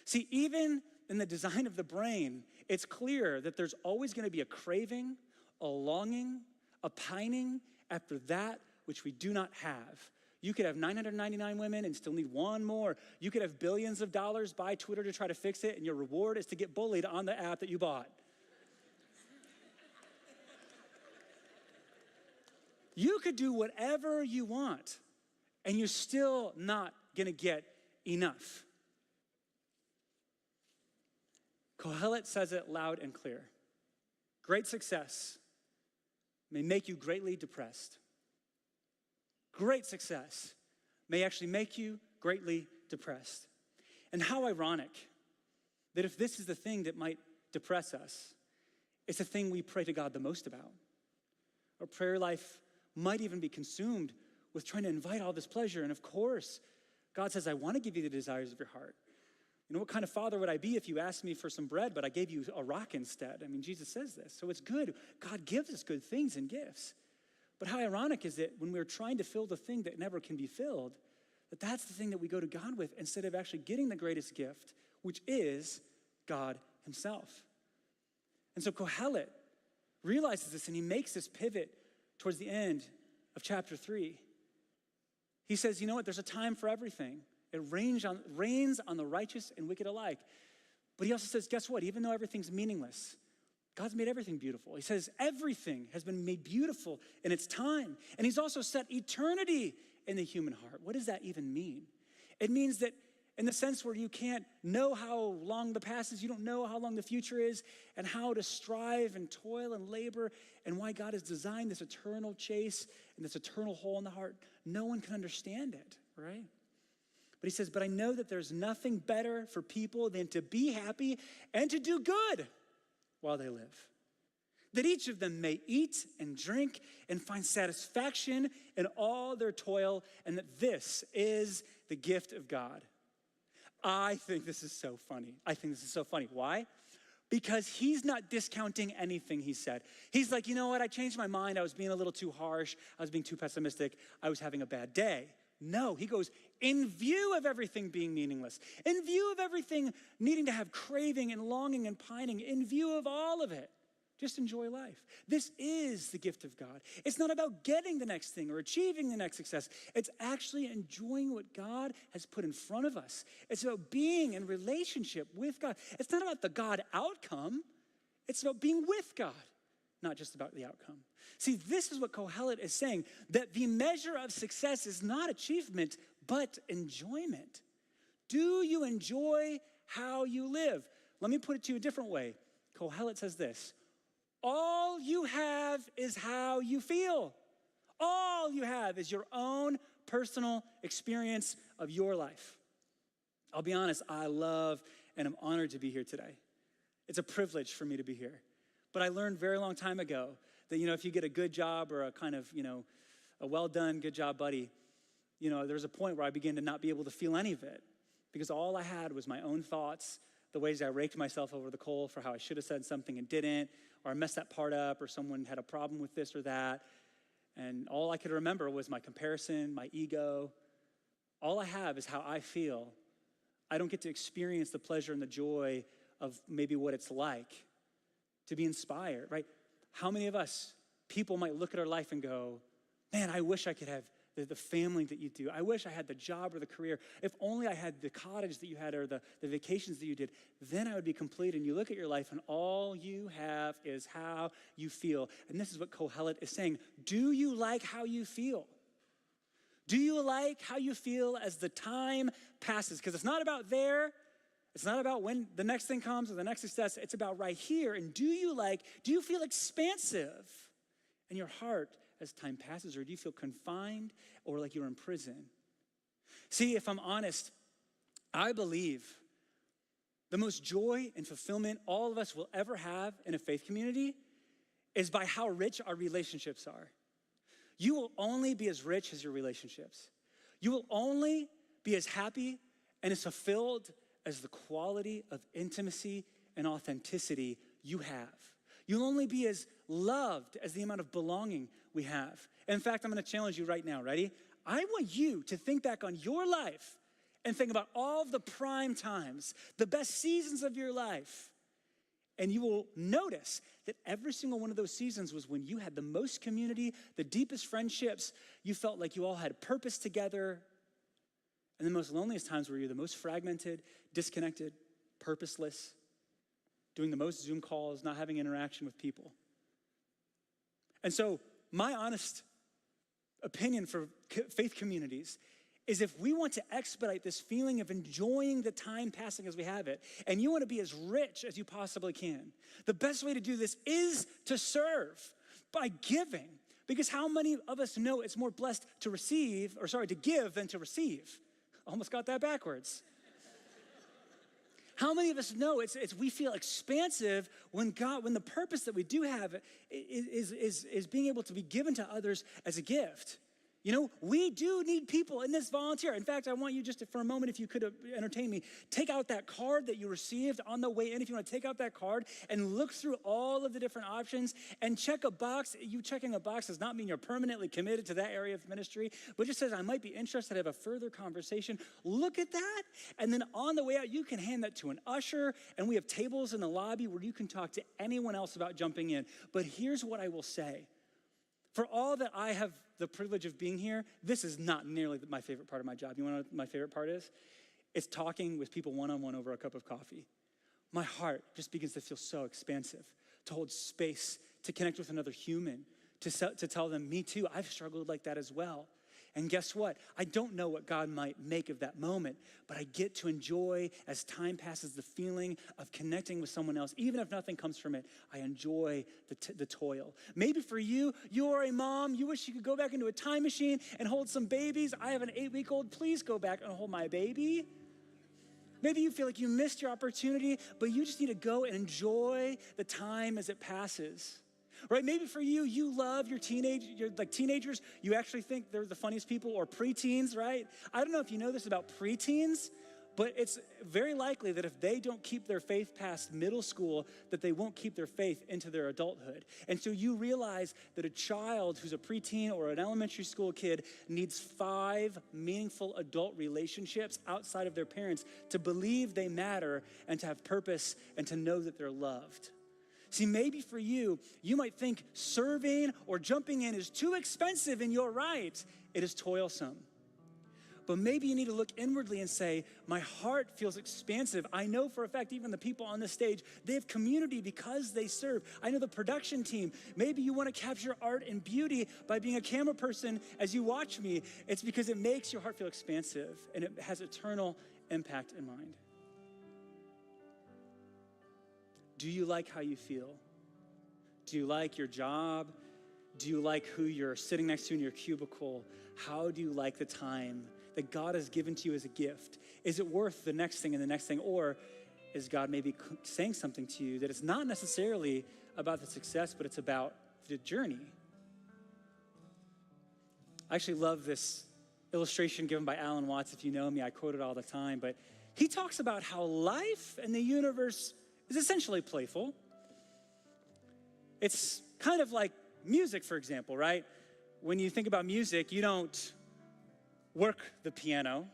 See, even in the design of the brain, it's clear that there's always gonna be a craving, a longing, a pining after that which we do not have. You could have 999 women and still need one more. You could have billions of dollars, buy Twitter to try to fix it, and your reward is to get bullied on the app that you bought. You could do whatever you want, and you're still not gonna get enough. Kohelet says it loud and clear. Great success may make you greatly depressed. Great success may actually make you greatly depressed. And how ironic that if this is the thing that might depress us, it's the thing we pray to God the most about. Our prayer life might even be consumed with trying to invite all this pleasure. And of course, God says, I want to give you the desires of your heart. What kind of father would I be if you asked me for some bread, but I gave you a rock instead? I mean, Jesus says this. So it's good. God gives us good things and gifts. But how ironic is it when we're trying to fill the thing that never can be filled, that's the thing that we go to God with instead of actually getting the greatest gift, which is God himself. And so Kohelet realizes this, and he makes this pivot towards the end of chapter 3. He says, you know what? There's a time for everything. It rains on the righteous and wicked alike. But he also says, guess what? Even though everything's meaningless, God's made everything beautiful. He says everything has been made beautiful in its time. And he's also set eternity in the human heart. What does that even mean? It means that in the sense where you can't know how long the past is, you don't know how long the future is, and how to strive and toil and labor, and why God has designed this eternal chase and this eternal hole in the heart. No one can understand it, right? But he says, but I know that there's nothing better for people than to be happy and to do good while they live. That each of them may eat and drink and find satisfaction in all their toil, and that this is the gift of God. I think this is so funny. Why? Because he's not discounting anything he said. He's like, you know what? I changed my mind. I was being a little too harsh. I was being too pessimistic. I was having a bad day. No, he goes, in view of everything being meaningless, in view of everything needing to have craving and longing and pining, in view of all of it, Just enjoy life. This is the gift of God. It's not about getting the next thing or achieving the next success. It's actually enjoying what God has put in front of us. It's about being in relationship with God. It's not about the God outcome. It's about being with God, not just about the outcome. See, this is what Kohelet is saying, that the measure of success is not achievement, but enjoyment. Do you enjoy how you live? Let me put it to you a different way. Kohelet says this: all you have is how you feel. All you have is your own personal experience of your life. I'll be honest, I love and I'm honored to be here today. It's a privilege for me to be here. But I learned a very long time ago that, if you get a good job or a kind of, a well done, good job buddy, there's a point where I began to not be able to feel any of it because all I had was my own thoughts, the ways I raked myself over the coal for how I should have said something and didn't, or I messed that part up, or someone had a problem with this or that. And all I could remember was my comparison, my ego. All I have is how I feel. I don't get to experience the pleasure and the joy of maybe what it's like to be inspired, right? How many of us, people might look at our life and go, man, I wish I could have the family that you do. I wish I had the job or the career. If only I had the cottage that you had or the vacations that you did, then I would be complete. And you look at your life and all you have is how you feel. And this is what Kohelet is saying. Do you like how you feel? Do you like how you feel as the time passes? Because it's not about there. It's not about when the next thing comes or the next success. It's about right here. And do you feel expansive in your heart as time passes, or do you feel confined or like you're in prison? See, if I'm honest, I believe the most joy and fulfillment all of us will ever have in a faith community is by how rich our relationships are. You will only be as rich as your relationships. You will only be as happy and as fulfilled as the quality of intimacy and authenticity you have. You'll only be as loved as the amount of belonging we have. In fact, I'm gonna challenge you right now, ready? I want you to think back on your life and think about all of the prime times, the best seasons of your life. And you will notice that every single one of those seasons was when you had the most community, the deepest friendships. You felt like you all had purpose together. And the most loneliest times where you're the most fragmented, disconnected, purposeless, doing the most Zoom calls, not having interaction with people. And so my honest opinion for faith communities is if we want to expedite this feeling of enjoying the time passing as we have it, and you want to be as rich as you possibly can, the best way to do this is to serve by giving. Because how many of us know it's more blessed to give than to receive? Almost got that backwards. How many of us know we feel expansive when the purpose that we do have is being able to be given to others as a gift? We do need people in this volunteer. In fact, I want you just for a moment, if you could entertain me, take out that card that you received on the way in. If you want to take out that card and look through all of the different options and check a box. You checking a box does not mean you're permanently committed to that area of ministry, but just says, I might be interested to have a further conversation. Look at that. And then on the way out, you can hand that to an usher. And we have tables in the lobby where you can talk to anyone else about jumping in. But here's what I will say. For all that I have the privilege of being here, this is not nearly my favorite part of my job. You want to know what my favorite part is? It's talking with people one-on-one over a cup of coffee. My heart just begins to feel so expansive, to hold space, to connect with another human, to tell them, me too, I've struggled like that as well. And guess what? I don't know what God might make of that moment, but I get to enjoy, as time passes, the feeling of connecting with someone else. Even if nothing comes from it, I enjoy the toil. Maybe for you, you're a mom. You wish you could go back into a time machine and hold some babies. I have an 8-week-old. Please go back and hold my baby. Maybe you feel like you missed your opportunity, but you just need to go and enjoy the time as it passes. Right? Maybe for you, you love your teenagers. You actually think they're the funniest people, or preteens, right? I don't know if you know this about preteens, but it's very likely that if they don't keep their faith past middle school, that they won't keep their faith into their adulthood. And so you realize that a child who's a preteen or an elementary school kid needs 5 meaningful adult relationships outside of their parents to believe they matter and to have purpose and to know that they're loved. See, maybe for you, you might think serving or jumping in is too expensive, and you're right. It is toilsome. But maybe you need to look inwardly and say, my heart feels expansive. I know for a fact, even the people on the stage, they have community because they serve. I know the production team. Maybe you want to capture art and beauty by being a camera person as you watch me. It's because it makes your heart feel expansive and it has eternal impact in mind. Do you like how you feel? Do you like your job? Do you like who you're sitting next to in your cubicle? How do you like the time that God has given to you as a gift? Is it worth the next thing and the next thing? Or is God maybe saying something to you that it's not necessarily about the success, but it's about the journey? I actually love this illustration given by Alan Watts. If you know me, I quote it all the time, but he talks about how life and the universe is essentially playful. It's kind of like music, for example, right? When you think about music, you don't work the piano.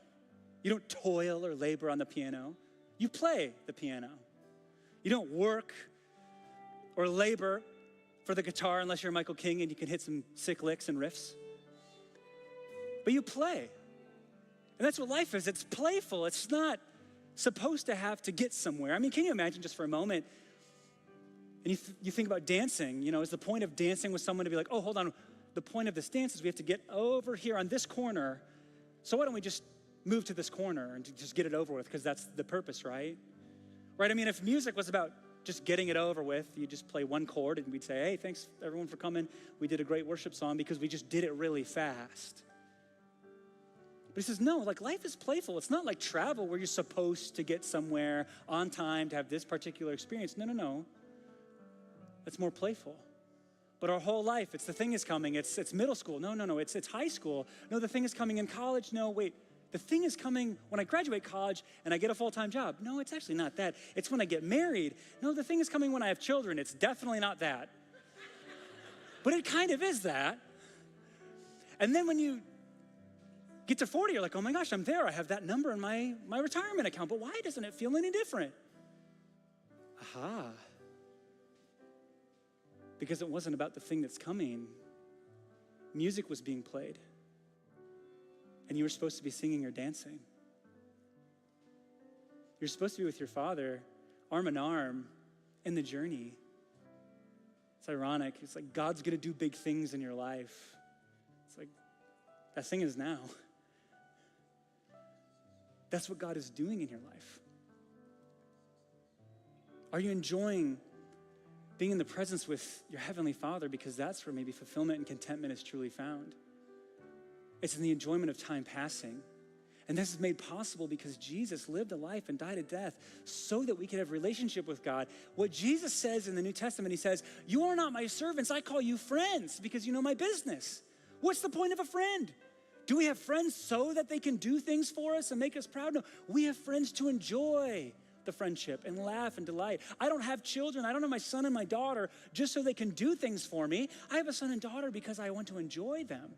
You don't toil or labor on the piano. You play the piano. You don't work or labor for the guitar unless you're Michael King and you can hit some sick licks and riffs. But you play. And that's what life is. It's playful. It's not supposed to have to get somewhere. I mean, can you imagine just for a moment, and you think about dancing, is the point of dancing with someone to be like, oh, hold on, the point of this dance is we have to get over here on this corner, so why don't we just move to this corner and just get it over with, because that's the purpose, right? Right, I mean, if music was about just getting it over with, you just play one chord and we'd say, hey, thanks everyone for coming. We did a great worship song because we just did it really fast. But he says, no, like life is playful. It's not like travel where you're supposed to get somewhere on time to have this particular experience. No. It's more playful. But our whole life, it's the thing is coming. It's middle school. No. It's high school. No, the thing is coming in college. No, wait. The thing is coming when I graduate college and I get a full-time job. No, it's actually not that. It's when I get married. No, the thing is coming when I have children. It's definitely not that. But it kind of is that. And then when you get to 40, you're like, oh my gosh, I'm there. I have that number in my retirement account. But why doesn't it feel any different? Aha. Because it wasn't about the thing that's coming. Music was being played. And you were supposed to be singing or dancing. You're supposed to be with your Father, arm in arm, in the journey. It's ironic. It's like God's going to do big things in your life. It's like, that thing is now. That's what God is doing in your life. Are you enjoying being in the presence with your Heavenly Father? Because that's where maybe fulfillment and contentment is truly found. It's in the enjoyment of time passing. And this is made possible because Jesus lived a life and died a death so that we could have relationship with God. What Jesus says in the New Testament, he says, you are not my servants, I call you friends because you know my business. What's the point of a friend? Do we have friends so that they can do things for us and make us proud? No, we have friends to enjoy the friendship and laugh and delight. I don't have children. I don't have my son and my daughter just so they can do things for me. I have a son and daughter because I want to enjoy them.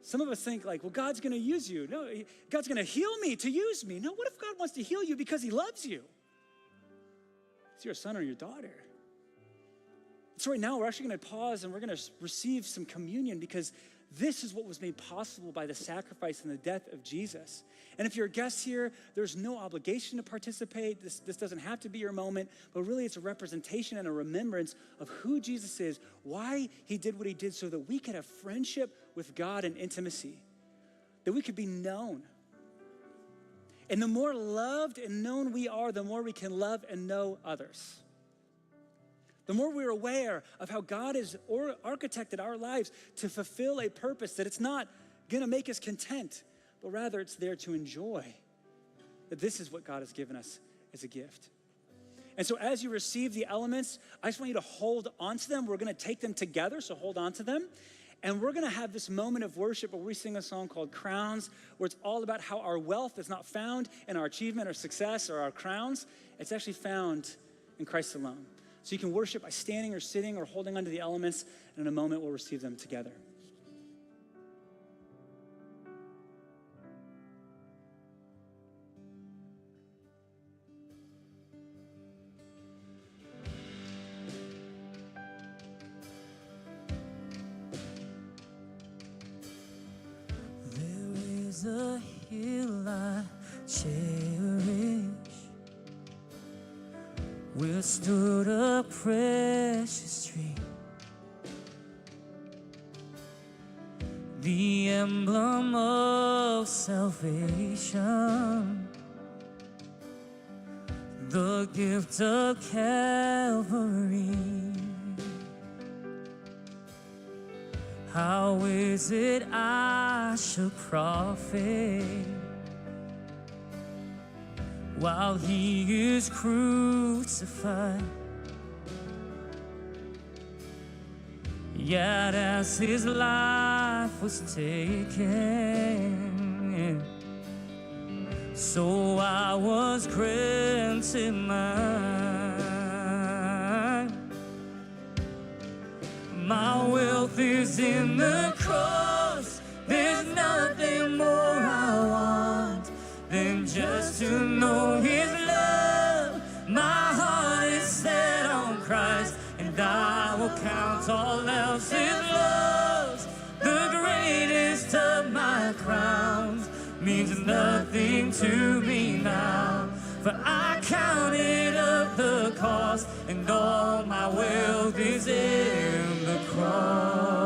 Some of us think like, well, God's going to use you. No, God's going to heal me to use me. No, what if God wants to heal you because he loves you? It's your son or your daughter. So right now we're actually going to pause and we're going to receive some communion because this is what was made possible by the sacrifice and the death of Jesus. And if you're a guest here, there's no obligation to participate. This doesn't have to be your moment, but really it's a representation and a remembrance of who Jesus is, why he did what he did so that we could have friendship with God and intimacy, that we could be known. And the more loved and known we are, the more we can love and know others. The more we're aware of how God has architected our lives to fulfill a purpose, that it's not gonna make us content, but rather it's there to enjoy. That this is what God has given us as a gift. And so as you receive the elements, I just want you to hold on to them. We're gonna take them together, so hold on to them. And we're gonna have this moment of worship where we sing a song called Crowns, where it's all about how our wealth is not found in our achievement or success or our crowns. It's actually found in Christ alone. So you can worship by standing or sitting or holding onto the elements, and in a moment we'll receive them together. is a hill I cherish, withstood a precious tree, the emblem of salvation, the gift of Calvary. How is it I shall profit while he is crucified? Yet as his life was taken, so I was granted mine. My wealth is in the cross. There's nothing more I want than just to know his love. My heart is set on Christ, and I will count all else his loves. The greatest of my crowns means nothing to me now, for I counted up the cost, and all my wealth is in the cross.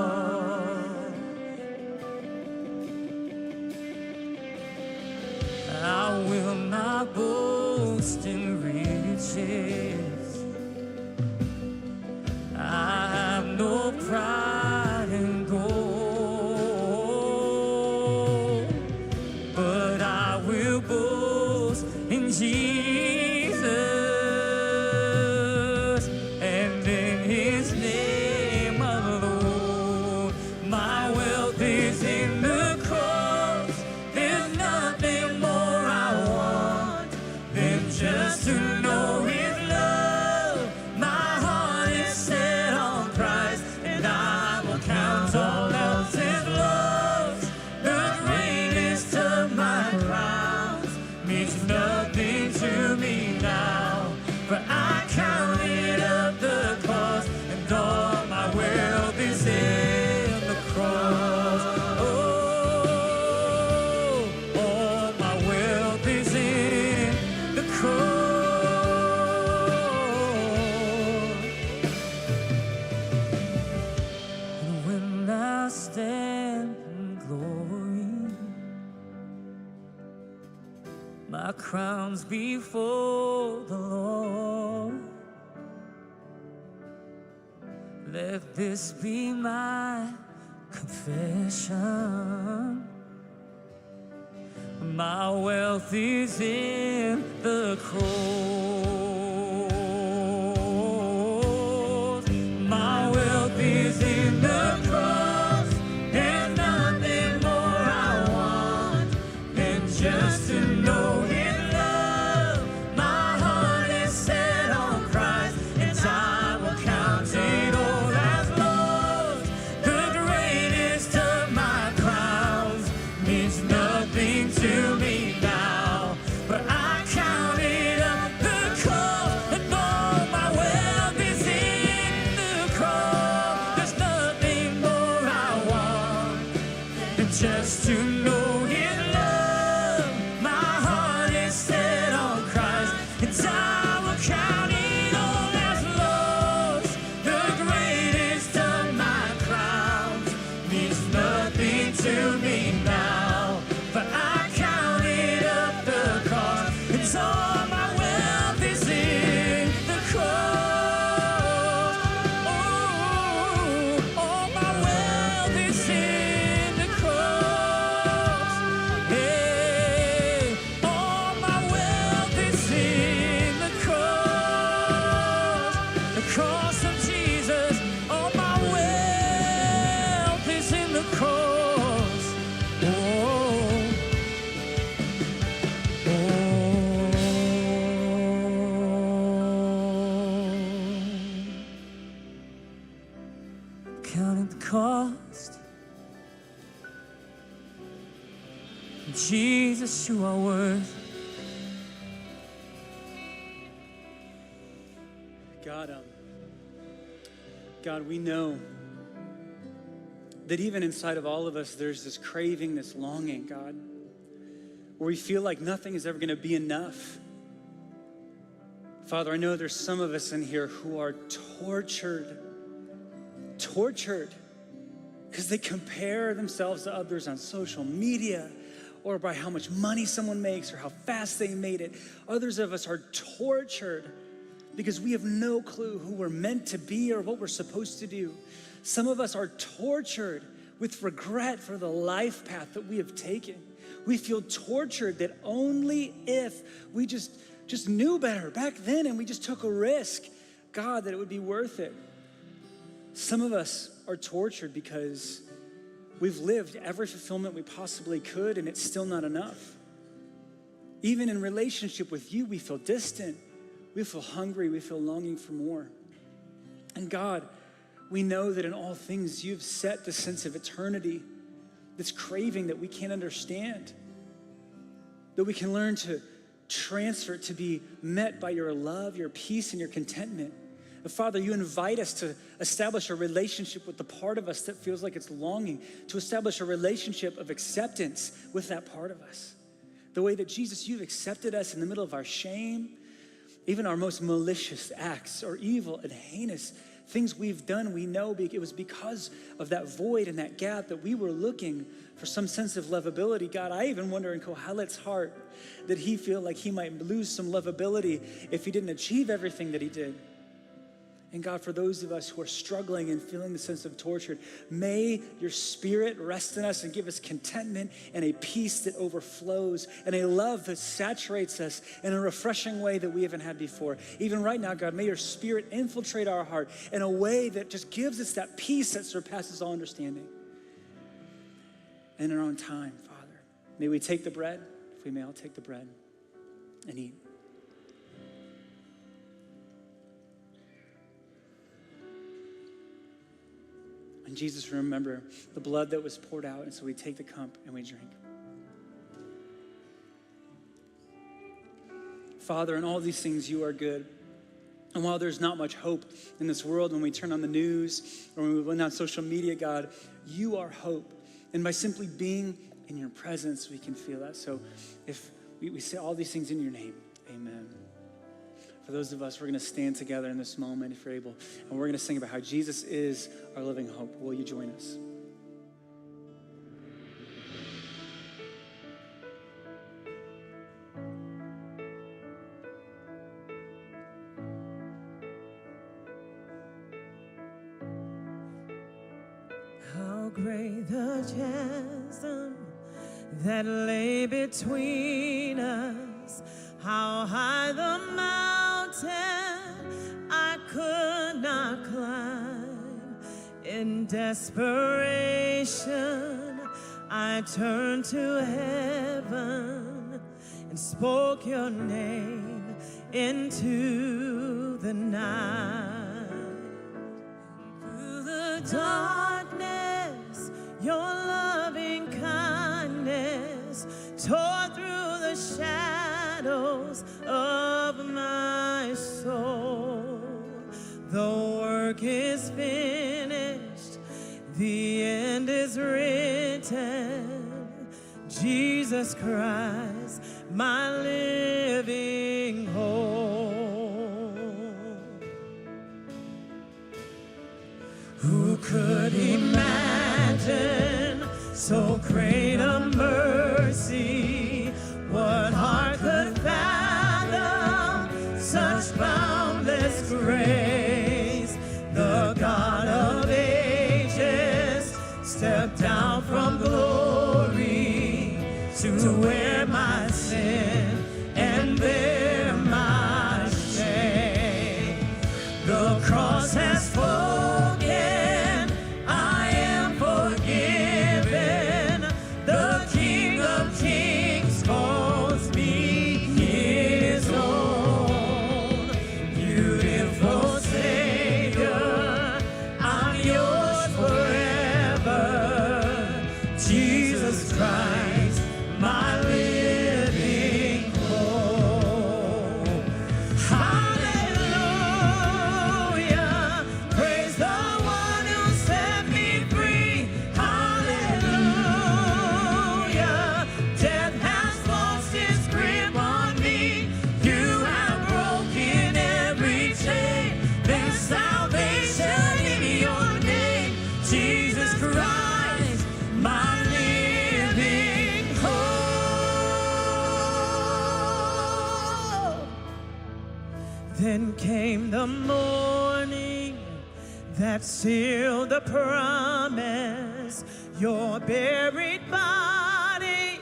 I will not boast in riches, I have no pride in gold, but I will boast in Jesus and in his name alone. My wealth is in the cross. There's nothing more I want than just to know his love. My heart is set on Christ, and I will count all else his loves. The greatest of my crowns means nothing to me now, for I counted up the cost, and all my wealth is in the cross. Oh, all my wealth is in the cross. And when I stand in glory, my crown's before the Lord. Let this be my confession. My wealth is in the cross. My wealth is in the cross. There's nothing more I want than just to know his love. My heart is set on Christ, and I will count it all as lost. The greatest of my crowns means nothing to me now, but I counted up the cost, and all my wealth is in the cross. There's nothing more I want than just to know his love. My heart is set on Christ, and I will count it all as lost. The greatest of my crowns means nothing to me now, but I counted up the cost, and all my wealth is in the cross. Oh, all my wealth is in the cross. Hey, all my wealth is in the cross of Jesus. All my wealth is in the cross. Counting the cost. Jesus, you are worth. God, we know that even inside of all of us, there's this craving, this longing, God. where we feel like nothing is ever going to be enough. Father, I know there's some of us in here who are tortured because they compare themselves to others on social media or by how much money someone makes or how fast they made it. Others of us are tortured because we have no clue who we're meant to be or what we're supposed to do. Some of us are tortured with regret for the life path that we have taken. We feel tortured that only if we just knew better back then and we just took a risk, God, that it would be worth it. Some of us are tortured because we've lived every fulfillment we possibly could and it's still not enough. Even in relationship with you, we feel distant. We feel hungry, we feel longing for more. And God, we know that in all things you've set the sense of eternity, this craving that we can't understand, that we can learn to transfer to be met by your love, your peace, and your contentment. And Father, you invite us to establish a relationship with the part of us that feels like it's longing, to establish a relationship of acceptance with that part of us. The way that Jesus, you've accepted us in the middle of our shame, even our most malicious acts or evil and heinous things we've done, we know it was because of that void and that gap that we were looking for some sense of lovability. God, I even wonder in Kohelet's heart, did he feel like he might lose some lovability if he didn't achieve everything that he did? And God, for those of us who are struggling and feeling the sense of torture, may your Spirit rest in us and give us contentment and a peace that overflows and a love that saturates us in a refreshing way that we haven't had before. Even right now, God, may your Spirit infiltrate our heart in a way that just gives us that peace that surpasses all understanding. And in our own time, Father, may we take the bread, if we may all take the bread and eat. And Jesus, remember the blood that was poured out, and so we take the cup and we drink. Father, in all these things, you are good. And while there's not much hope in this world, when we turn on the news or when we went on social media, God, you are hope. And by simply being in your presence, we can feel that. So if we say all these things in your name, amen. For those of us, we're going to stand together in this moment, if you're able, and we're going to sing about how Jesus is our living hope. Will you join us? How great the chasm that lay between us, how high the mountain I could not climb. In desperation, I turned to heaven and spoke your name into the night. Through the darkness, your loving kindness tore through the shadows of my soul. The work is finished, the end is written. Jesus Christ, my living hope. Who could imagine so great a mercy? What heart could fathom such boundless grace? The God of ages stepped down from glory to wear my sin and bear my shame. The cross has spoken, I am forgiven. The King of Kings calls me his own. Beautiful Savior, I'm yours forever. Jesus Christ, my living hope. Hallelujah, praise the one who set me free. Hallelujah, death has lost Then came the morning that sealed the promise. Your buried body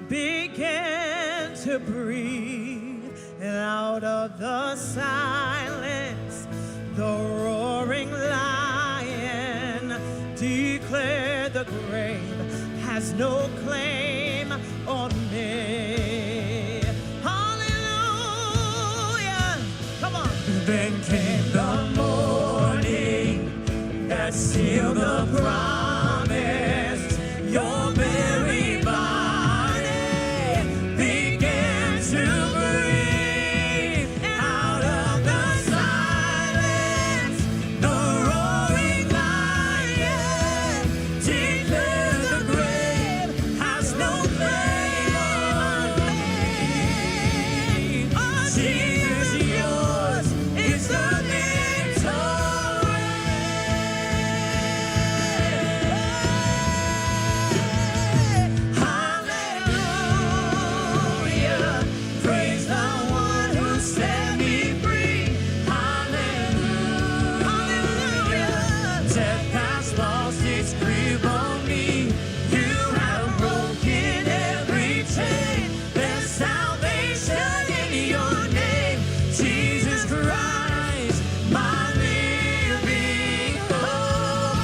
began to breathe, and out of the silence, the roaring lion declared the grave has no claim on me. Hallelujah! Come on. Then came the morning that sealed the promise. Your buried body began to breathe. Out of the silence, the roaring lion declared the grave has no claim on me. Oh, Jesus, yours is the Hallelujah, praise the one who set me free. Hallelujah, hallelujah, death has lost its grip on me. You have broken every chain. There's salvation in your name, Jesus Christ, my living hope.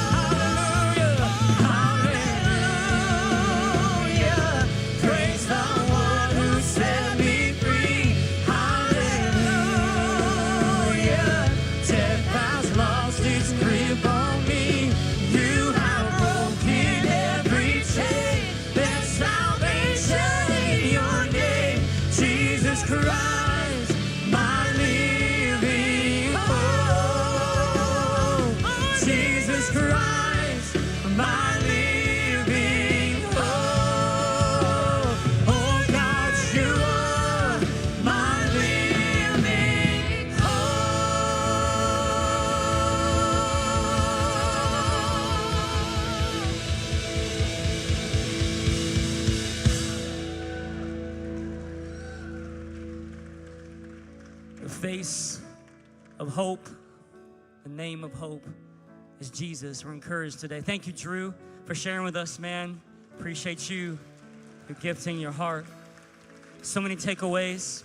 Hallelujah, praise the one who set me free. Hallelujah, death has lost its grip on me. You have broken every chain. There's salvation in your name, Jesus Christ, my living hope. Jesus Christ, my living hope. Oh God, you are my living hope. The face of hope, the name of hope is Jesus. We're encouraged today. Thank you, Drew, for sharing with us, man. Appreciate you, your gifting, your heart. So many takeaways.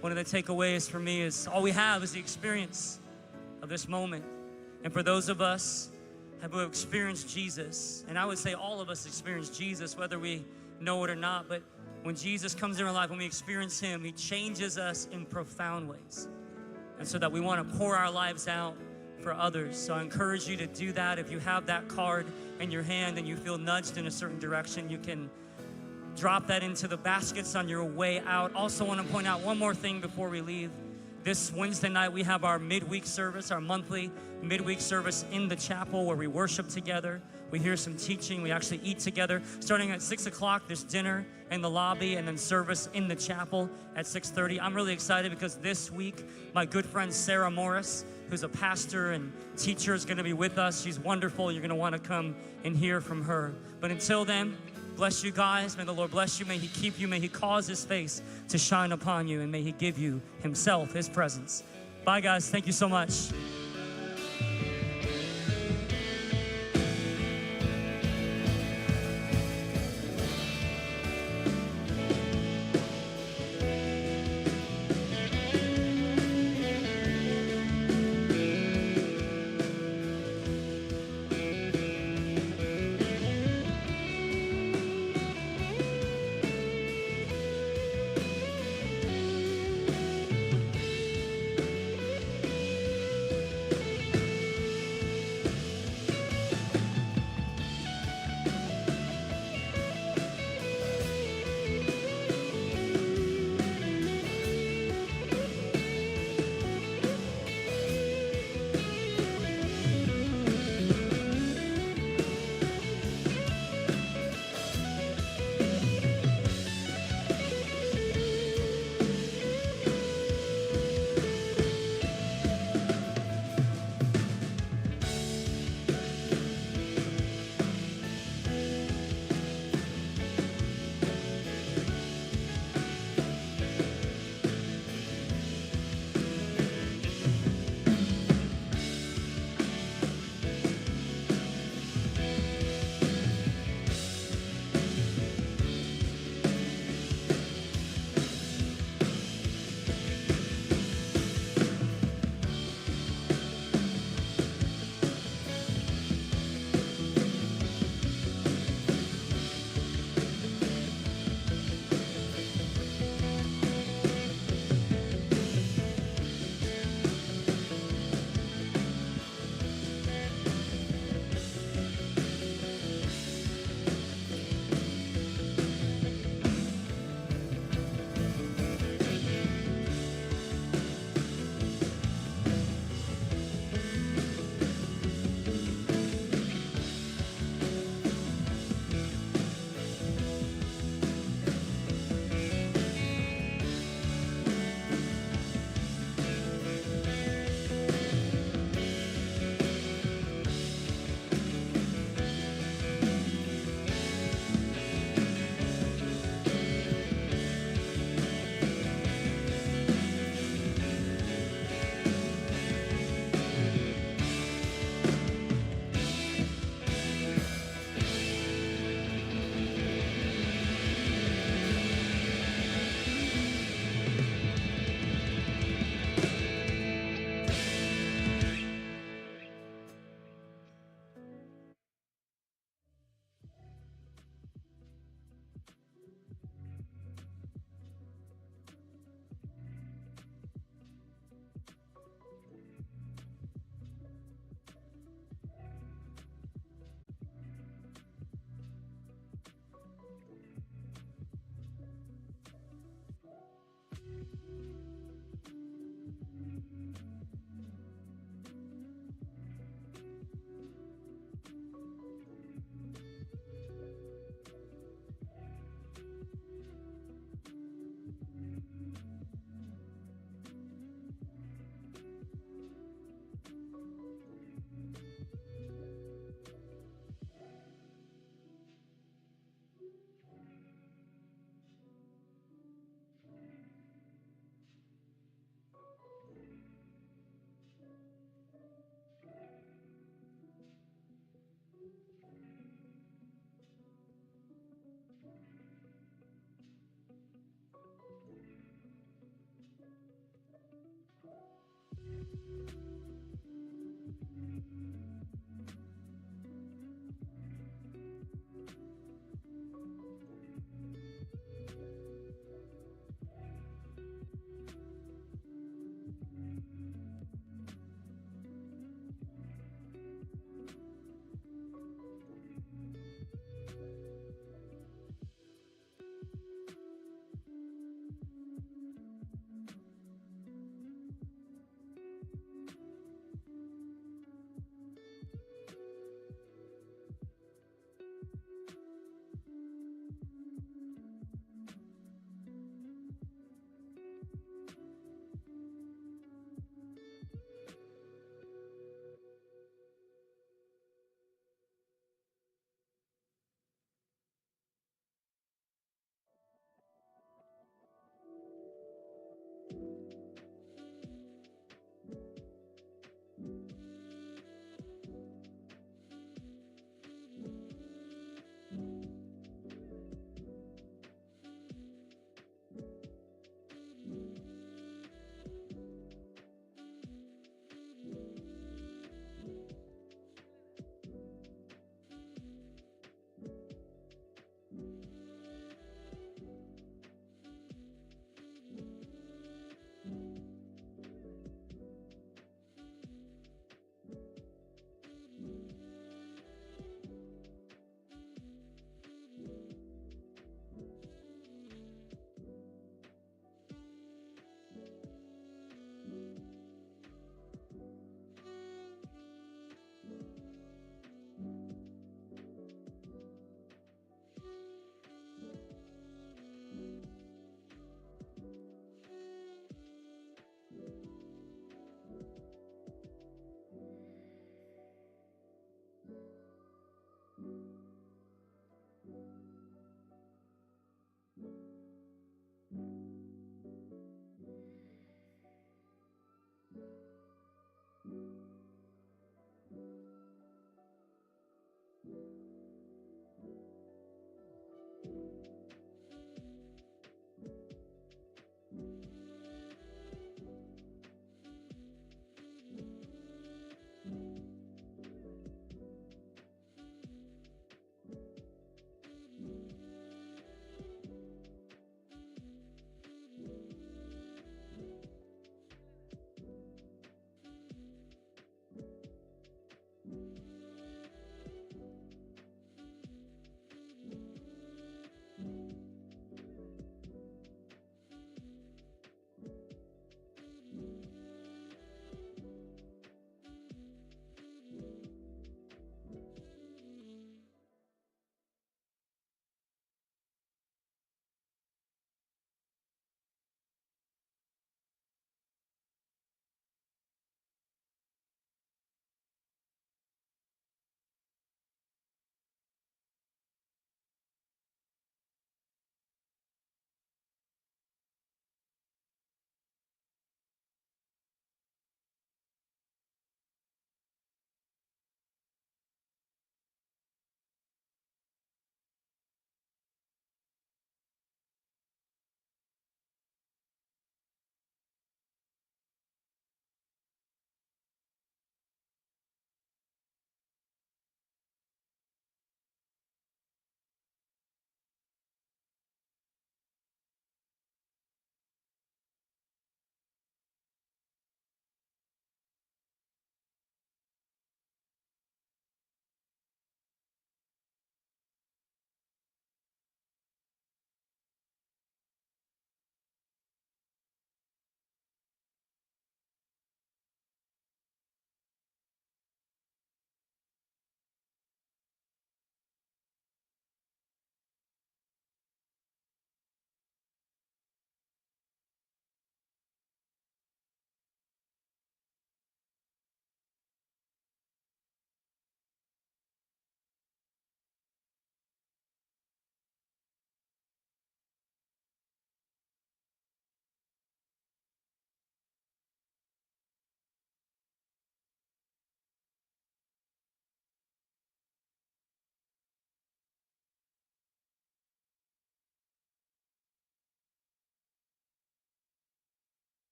One of the takeaways for me is all we have is the experience of this moment. And for those of us who have experienced Jesus, and I would say all of us experience Jesus, whether we know it or not, but when Jesus comes in our life, when we experience Him, He changes us in profound ways. And so that we want to pour our lives out for others. So I encourage you to do that. If you have that card in your hand and you feel nudged in a certain direction, you can drop that into the baskets on your way out. Also want to point out one more thing before we leave. This Wednesday night, we have our midweek service, our monthly midweek service in the chapel where we worship together. We hear some teaching. We actually eat together. Starting at 6 o'clock, there's dinner in the lobby and then service in the chapel at 6:30. I'm really excited because this week, my good friend Sarah Morris, who's a pastor and teacher, is going to be with us. She's wonderful. You're going to want to come and hear from her. But until then, bless you guys. May the Lord bless you. May He keep you. May He cause His face to shine upon you. And may He give you Himself, His presence. Bye, guys. Thank you so much.